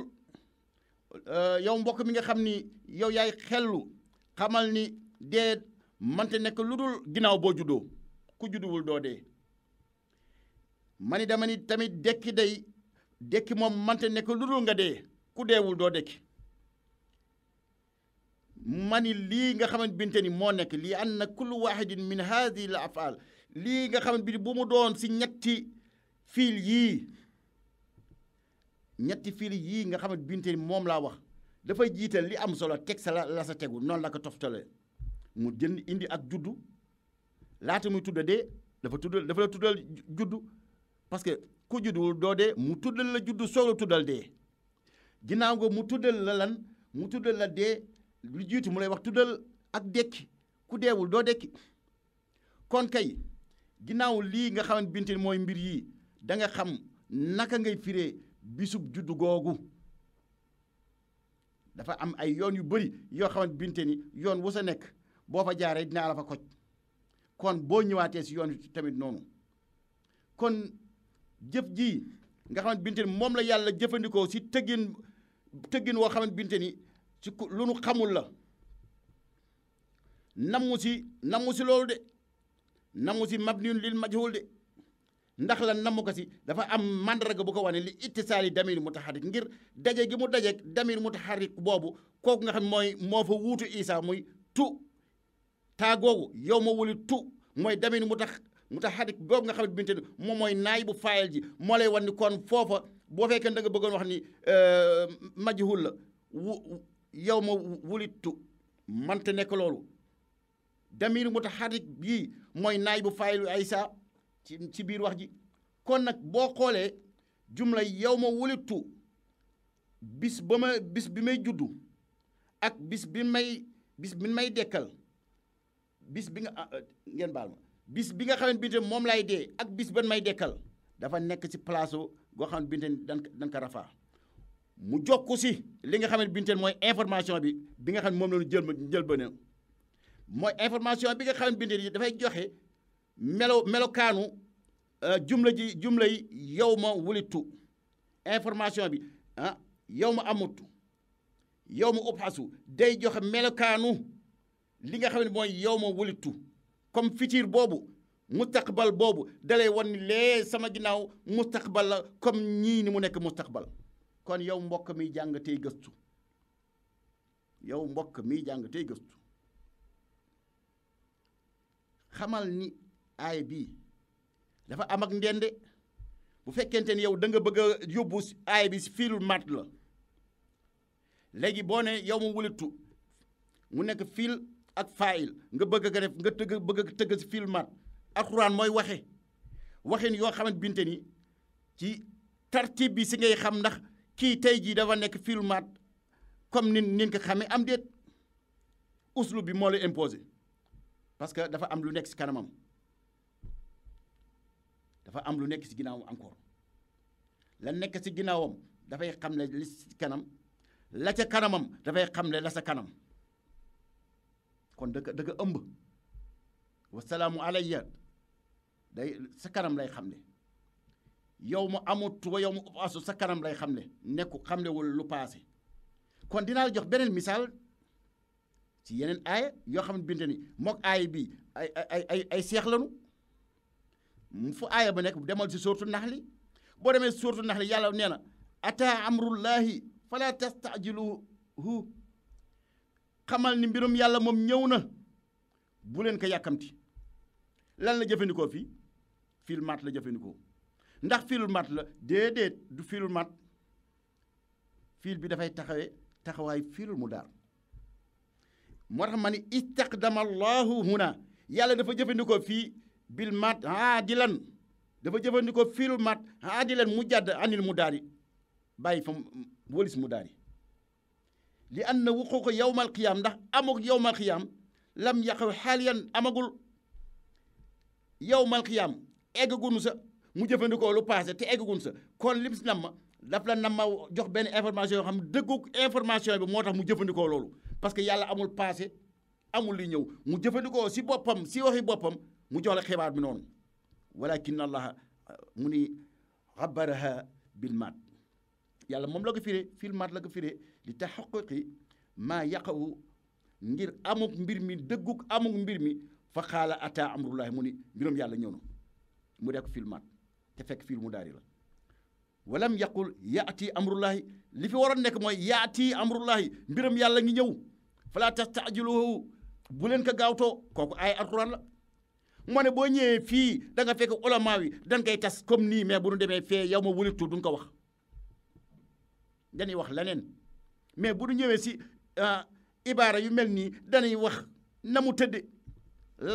yow mbokk mi nga xam ni yow yaay xellu xamal ni dee mënta nekk lu dul ginnaaw boo juddoo ku judduwul doo dee mani dama ni tamit dekki moom mënta nekk lu dul nga dee ku deewul doo dekki mani lii nga xamante binte ni moo nekk lii anna kullu wahidin min hadihi al afal lii nga xamante bi bu mu doon si ñetti fiil yii nga xamante binte ni moom laa wax dafay jiital li am solo teg sa la sa tegu noonu la ko toftale mu jënd indi ak juddu laata muy tudda dee dafa la tuddal juddu parce que ku judduwul doo dee mu tuddal la juddu soog la tuddal dee ginnaaw nga mu tuddal la lan mu tuddal la dee lu jiitu mu lay wax tuddal ak dekki ku deewul doo dekki kon kay ginnaaw lii nga xamante binte mooy mbir yii da nga xam naka ngay firee bisub juddu googu dafa am ay yoon yu bëri yoo xamante binte ni yoon wu sa nekk boo fa jaaree dinaa la fa koj kon boo ñëwaatee si yoon tamit noonu kon jëf ji nga xamante binte ni moom la yàlla jëfandikoo si tëggin woo xamante binte ni ci lu nu xamul la namu si loolu de namu si mabniyun lil majhul de ndax la namu ko si dafa am mandarga bu ko wane li ittisaali damir mutaharrik ngir daje gi mu dajeeg damir mutaharrik boobu kooku nga xam moo fa wuutu Isa muy tu taa googu yow ma wuli tu mooy damir mutaharrik boobu nga xam ne binte ni moom mooy naay bu faayal ji moo lay wan ni kon foofa boo fekkee da nga bëggoon wax ni majhul la yow ma wuli tu mante nekk loolu damir mutaharrik bii mooy naay bu faayalu Isa ci biir wax ji kon nag boo xoolee jumla yow ma wulitu bis bi may juddu ak bis bi may dekkal bis bi nga ngeen baal ma bis bi nga xamante binte moom lay dee ak bis ban may dekkal dafa nekk ci place goo xam ne binte dan ko rafaa mu jokku si li nga xamante binte mooy information bi nga xam ne moom la jël ba ne mooy information bi nga xamante binte dafay joxe melokaanu jumla yi yow ma wulitu information bi yow ma amutu yow ma ubxasu day joxe melokaanu li nga xam ne mooy yow ma wulitu comme futur boobu mustaqbal boobu dalay wan ni lee sama ginnaaw mustaqbal la comme ñii ni mu nekk mustaqbal kon yow mbokk miy jàng tey gëstu xamal ni aay bii dafa am ak ndende bu fekkente ni yow da nga bëgg a yóbbu aay bi si fiil mat la léegi boo ne yow ma wulitu mu nekk fiil ak faayil nga bëgg a def nga bëgg a tëgg si fiil mat alxuraan mooy waxin yoo xamante binte ni ci tartib bi si ngay xam ndax kii tey jii dafa nekk fiil mat comme nin ko xamee am déet uslu bi moo la imposé parce que dafa am lu nekk si kanamam dafa am lu nekk si ginnaawam encore la nekk si ginnaawam dafay xam ne li si kanam la ca kanamam dafay xam ne la sa kanam kon da ëmb wasalaamu alayya day sa kanam lay xam ne yow ma amut wa yow ma asu sa kanam lay xam ne nekku xam ne wul lu paase kon dinaa la jox beneen misaal ci yeneen aaya yoo xam ne binte ni mook aaya bi ay seex lanu fu aaya ba nekk demal si suuratu naxli boo demee suuratu naxli yàlla nee na ataa amrullahi fala tastajiluhu xamal ni mbirum yàlla moom ñëw na bu leen ko yàkkamti lan la jëfandikoo fii fiil mat la jëfandikoo ndax fiil mat la déedéet du fiil mat fiil bi dafay taxawaay fiilul mu daar moo tax ma ni istaqdama allahu huna yàlla dafa jëfandikoo fii bil mat aadilan dafa jëfandikoo fiil mat aadilan mu jàdd anil mu daari bàyyi fa wëlis mu daari li an na wuquu ko yowmal qiyaam ndax amul yowmal qiyaam lam yaqaw xaaliyan amagul yowmal qiyaam eggagun sa mu jëfandikoo lu passé te eggagun sa kon lim si nam ma daf la nam ma jox benn information yoo xam ne dëggug information bi moo tax mu jëfandikoo loolu parce que yàlla amul passé amul li ñëw mu jëfandikoo si boppam si waxi boppam mu jox la xibaar bi noonu walakin allah mu ni xabaraha bil maat yàlla moom la ko firee fil maat la ko firee li taxaquqi maa yaqawu ngir amuk mbir mi dëgguk amuk mbir mi fa xaala ata amrullahi mu ni mbiram yàlla ñëw na mu dee ko fil maat te fekk fil mu daari la walam yaqul yaati amrullahi li fi waroon nekk mooy yaati amrullahi mbiram yàlla ngi ñëw fala tastajiluhu bu leen ko gaawtoo kooku ay alquran la moo ne boo ñëwee fii da nga fekk ulama wi dañ koy tas comme nii mais bu ñu demee fee yow ma wulitu duñ ko wax dañuy wax leneen mais bu ñu ñëwee si ibaara yu mel nii dañuy wax na mu tëdde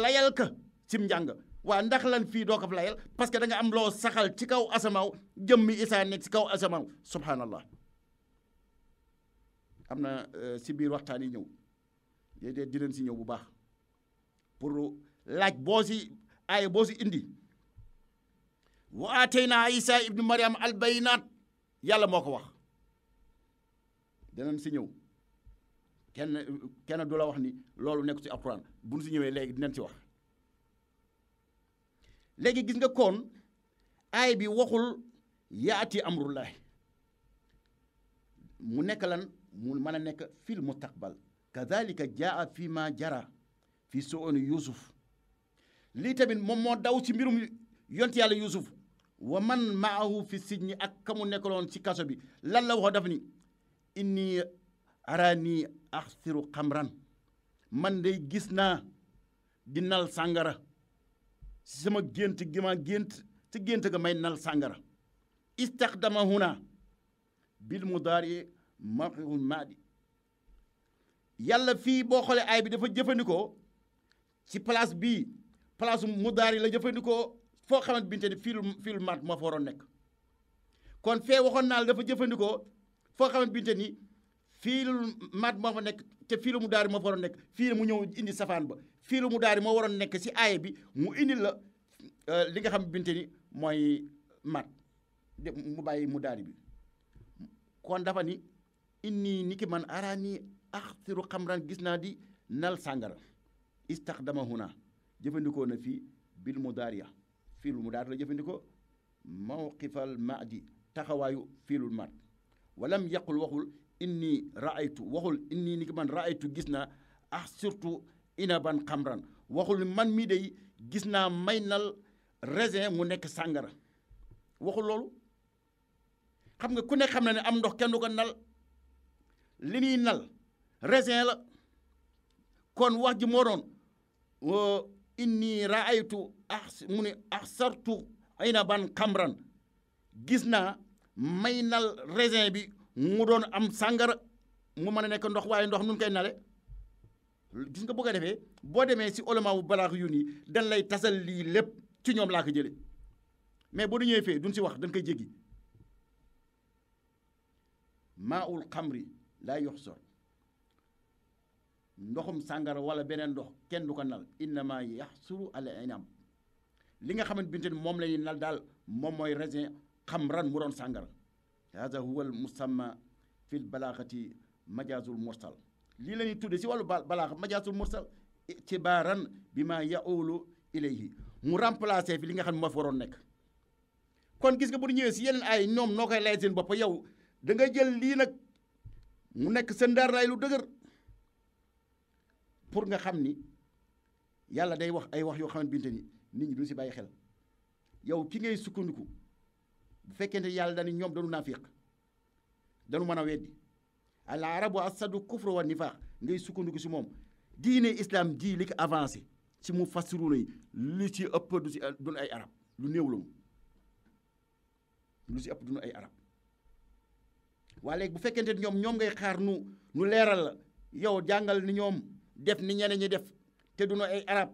layal ka sim njàng waa ndax lan fii doo ko fa layal parce que da nga am loo saxal ci kaw asamaaw jëmmi Isaa nekk ci kaw asamaaw subhanallah am na si biir waxtaan yi ñëw déedéet dinañ si ñëw bu baax pour laaj boo si aaya boo si indi wa aataynaa Isaa ibnu Maryam al bayinaat yàlla moo ko wax dinañ si ñëw kenn du la wax ni loolu nekk ci alquran bu ñu si ñëwee léegi dinañ si wax léegi gis nga koon aay bi waxul yaati amrullahi mu nekk lan mu mën a nekk fil mustaqbal kadhalika jaa fi ma jara fi su'uni yusuf lii tamit moom moo daw ci mbirum yonti yàlla yusuf wa man maahu fi sijni ak ka mu nekkaloon ci kaso bi lan la waxoo daf ni inni arani axsiru xamran man day gis naa di nal sàngara si sama gént gi ma gént ci gént ga may nal sàngara istaxdama huna bil mudaari maqihul maadi yàlla fii boo xoolee ay bi dafa jëfandikoo ci place bii place mudaari la jëfandikoo foo xamante binte ni fiilu maat moo fa waroon nekk kon fee waxoon naa la dafa jëfandikoo foo xamante binte ni fiilu maat moo fa nekk te fiilu mudaari moo fa waroon nekk fii mu ñëw indi safaan ba fiilu mudaari moo waroon nekk si aaya bi mu indi la li nga xam binte ni mooy maat mu bàyyi mudaari bi kon dafa ni inni ni ki man araani axtiru xamran gis naa di nal sàngara istaxdama huna jëfandikoo na fii bil mudaariya fiilul mudaari la jëfandikoo mawqifal maadi taxawaayu fiilul maat walam yaqul waxul inni raaytu waxul inni ni ki man raaytu gis naa surtout inaban xamran waxul man mii day gis naa may nal raisin mu nekk sàngara waxul loolu xam nga ku nekk xam na ne am ndox kenn du ko nal li ñuy nal raisin la kon wax ji moo doon inni raaytu mu ne axsartu inaban xamran gis naa may nal raisin bi mu doon am sàngara mu mën a nekk ndox waaye ndox nun koy nale gis nga bu ko defee boo demee si olama bu balaax yu nii dañ lay tasal lii lépp ci ñoom laa ko jële mais boo du ñëwee fee duñ si wax dañ koy jéggi maa ul xamri laa yoxsor ndoxum sàngara wala beneen ndox kenn du ko nal innama yaxsuru al inam li nga xamante binte ni moom la ñuy nal daal moom mooy raisin xamran mu doon sàngara hada huwa al musamma fi l balaaxati majazul mursal lii la ñuy tudde si wàllu balaaxa majazul mursal itibaaran bi ma yaulu ilayhi mu remplacé fi li nga xam ne moo fi waroon nekk kon gis nga bu ñu ñëwee si yeneen ay ñoom noo koy lay seen bopp yow da nga jël lii nag mu nekk sa ndaar lay lu dëgër pour nga xam ni yàlla day wax ay wax yoo xamante binte ni nit ñi duñu si bàyyi xel yow ki ngay sukkandiku bu fekkente yàlla dañu ñoom dañu naafiq dañu mën a weddi al arabu asadu kufru wa nifaax ngay sukkandiku si moom diine islam ji li ko avancé ci mu fassiruna yi li ci ëpp du si duñu ay arab lu néew la lu si ëpp duñu ay arab waa léegi bu fekkente ni ñoom ngay xaar nu leeral la yow jàngal ni ñoom def ni ñeneen ñi def te duñu ay arab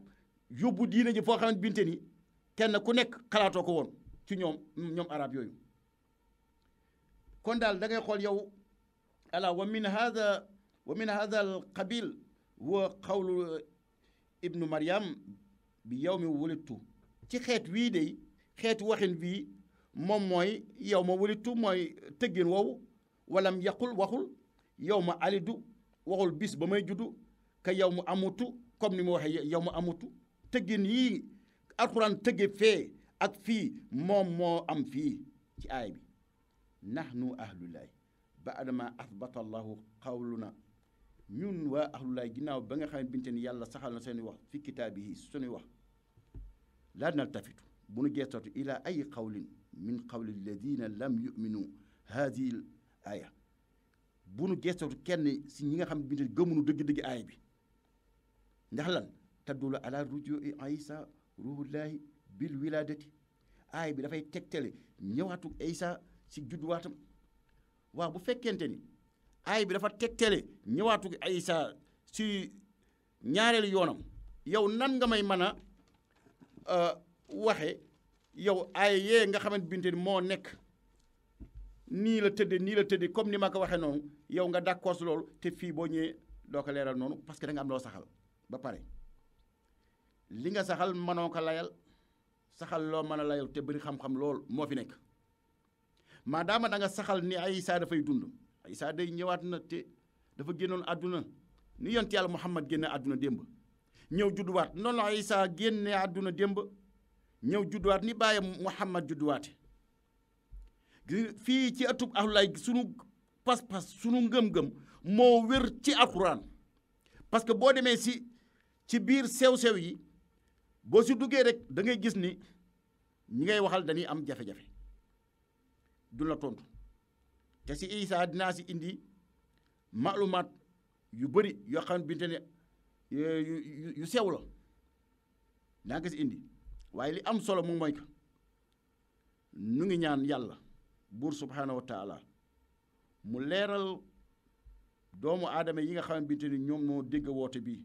yóbbu diine ji foo xamante binte ni kenn ku nekk xalaatoo ko woon ci ñoom arab yooyu kon daal da ngay xool yow ala wa min hada al qabil wa qawlu ibnu maryam bi yawmi wulidtu ci xeet wii de xeetu waxin bii moom mooy yow ma wulidtu mooy tëggin woowu walam yaqul waxul yow ma alidu waxul bis ba may juddu ka yow mu amutu comme ni mu waxee yow mu amutu tëggin yii alquran tëgge fee ak fii moom moo am fii ci aay bi nahnu ahlullahi baadama athbata allahu qawluna ñun waa ahlullahi ginnaaw ba nga xam ne binte ni yàlla saxal na seeni wax fi kitaabihi suñuy wax laa naltafitu bu nu geestatu ila ay qawlin min qawli alladina lam yuminu hadihi l aya bu nu geestatu kenn si ñi nga xam ne binte gëmunu dëgg-dëgg aaya bi ndax lan taddulu ala rujui isa ruhullahi bil wiladati aay bi dafay tegtale ñëwaatu isa si judduwaatam waaw bu fekkente ni aay bi dafa tegtale ñëwaatu Isa si ñaareelu yoonam yow nan nga may mën a waxe yow aay yee nga xamante binte ni moo nekk nii la tëdde comme ni ma ko waxee noonu yow nga d'accord si loolu te fii boo ñëwee doo ko leeral noonu parce que da nga am loo saxal ba pare li nga saxal mënoo ko layal saxal loo mën a layal te bëri xam-xam lool moo fi nekk maadaama da nga saxal ni Isa dafay dund Isa day ñëwaat na te dafa génnoon àdduna ni yonent yàlla Muhammad génne àdduna démb ñëw judduwaat noonu la Isa génne àdduna démb ñëw judduwaat ni bàyyam Muhammad judduwaate fii ci atub Ahlulaay sunu pas-pas sunu ngëm-ngëm moo wér ci alxuraan parce que boo demee ci biir sew-sew yi boo si duggee rek da ngay gis ni ñi ngay waxal dañuy am jafe-jafe du la tontu te si Isa dinaa si indi maalumaat yu bëri yoo xam ne binte ne yu sew la dinaa ko si indi waaye li am solo moom mooy que nu ngi ñaan yàlla buur subhaanahu wa taala mu leeral doomu aadama yi nga xam ne binte ni ñoom moo dégg woote bii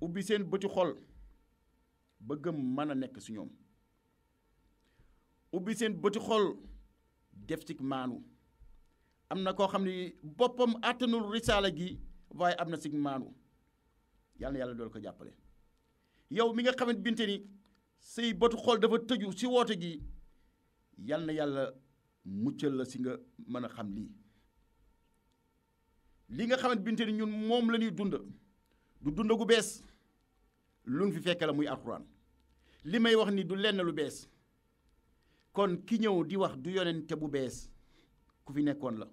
ubbi seen bëti xol ba gëm mën a nekk si ñoom ubbi seen bëti xol def ci maanu am na koo xam ne boppam àttanul risaala gi waaye am na si maanu yal na yàlla dool ko jàppale yow mi nga xamante binte ni say bëtu xol dafa tëju si woote gi yal na yàlla muccal la si nga mën a xam lii nga xamante binte ni ñun moom la ñuy dund du dund gu bees lu fi fekk la muy alxuraan li may wax ni du lenn lu bees kon ki ñëw di wax du yonente bu bees ku fi nekkoon la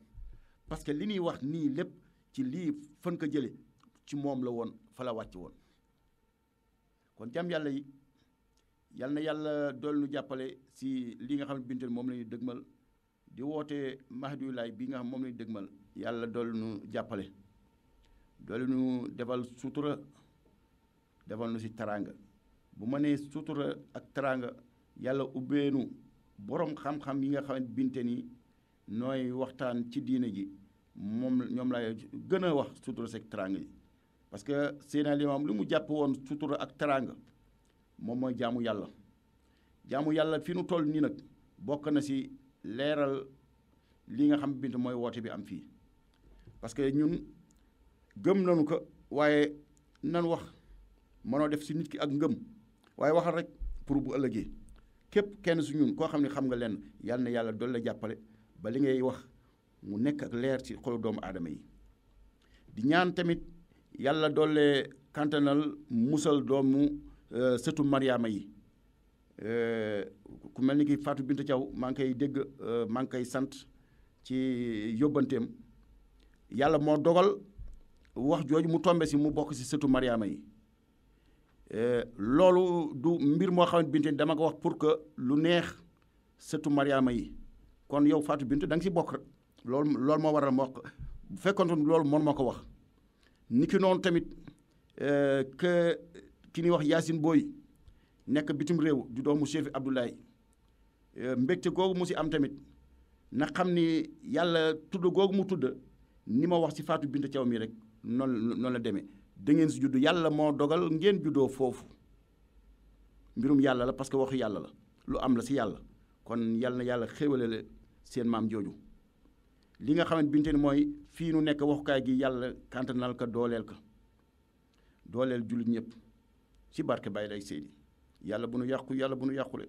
parce que li ñuy wax nii lépp ci lii fan ko jële ci moom la woon fa la wàcc woon kon jàmm yàlla yi yal na yàlla dool nu jàppale si li nga xam ne binte moom la ñuy dëgmal di woote Mahdiyulaay bi nga xam moom la ñuy dëgmal yàlla dool nu jàppale dool nu defal sutura defal nu si taraanga bu ma nee sutura ak taraanga yàlla ubbeenu borom xam-xam yi nga xam ne binte ni nooy waxtaan ci diine ji moom ñoom lay gën a wax sutura seeg taraanga yi parce que Seydina Limaam li mu jàpp woon sutura ak taraanga moom mooy jaamu yàlla fi nu toll nii nag bokk na si leeral li nga xam binte mooy woote bi am fii parce que ñun gëm nañu ko waaye nan wax mënoo def si nit ki ak ngëm waaye waxal rek pour bu ëllëgee képp kenn su ñun koo xam ne xam nga lenn yal na yàlla dool la jàppale ba li ngay wax mu nekk ak leer ci xolu doomu aadama yi di ñaan tamit yàlla doole kantanal musal doomu sëtu Mariama yi ku mel ni ki Fatou Bintou Thiaw maa ngi koy dégg maa ngi koy sant ci yóbbanteem yàlla moo dogal wax jooju mu tombe si mu bokk si sëtu Mariama yi loolu du mbir moo xam ne Bintou dama ko wax pour que lu neex sëtu Mariama yi kon yow Fatou Bintou da nga si bokk rek loolu moo waral ma wax bu fekkoon loolu mën ma ko wax ni ki noonu tamit que ki ñuy wax Yacine Boy nekk bitim réew du doomu Cheikh Abdoulaye mbégte googu mu si am tamit na xam ni yàlla tudd googu mu tudd ni ma wax si Fatou Bintou Thiaw mi rek noonu la demee da ngeen si judd yàlla moo dogal ngeen juddoo foofu mbirum yàlla la parce que waxu yàlla la lu am la si yàlla kon yàlla na yàlla xéwale la seen maam jooju li nga xamante binte ni mooy fii nu nekk waxukaay gi yàlla kantanal ko dooleel jullit ñëpp ci barke Baye Lay Seydi yàlla bu nu yàqu yàlla bu nu yàqule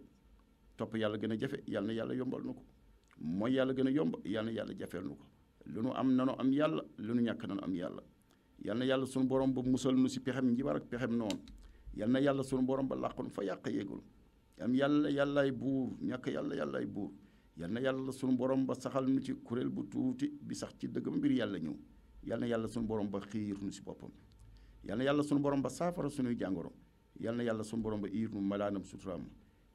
topp yàlla gën a jafe yàlla na yàlla yombal nu ko mooy yàlla gën a yomb yàlla na yàlla jafeel nu ko lu nu am nanu am yàlla lu nu ñàkk nanu am yàlla yàlla na yàlla sunu borom ba musal nu si pexem njibar ak pexem noonu yàlla na yàlla sunu borom ba làqoon fa yàq yéegul am yàlla yàllaay buur ñàkk yàlla yàllaay buur yàlla na yàlla sunu borom ba saxal nu ci kuréel bu tuuti bi sax ci dëgg mbir yàlla ñëw yàlla na yàlla sunu borom ba xiir nu si boppam yàlla na yàlla sunu borom ba saafara sunuy jàngoro yàlla na yàlla sunu borom ba iir nu malaanam suturaam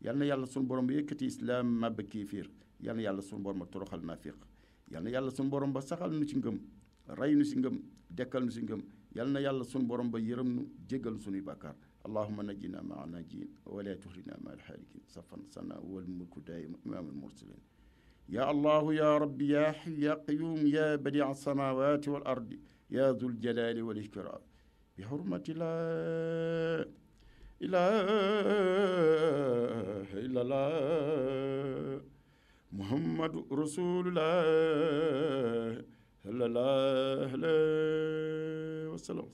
yàlla na yàlla sunu borom ba yëkkati islaam màbb kiifiir yàlla na yàlla sunu borom ba toroxal naafiq yàlla na yàlla sunu borom ba saxal nu ci ngëm rey nu si ngëm dekkal nu si ngëm yàlla na yàlla sunu borom ba yërëm nu jéggal sunuy bàkkaar allahumma najjina maa najiin wala tuhrina maa alxaalikin safan sana wal mulku daayima imaamul mursalin يا الله يا ربي يا حي يا قيوم يا بديع السماوات والأرض يا ذو الجلال والإكرام بحرمة لا إله إلا الله محمد رسول الله صلى الله عليه وسلم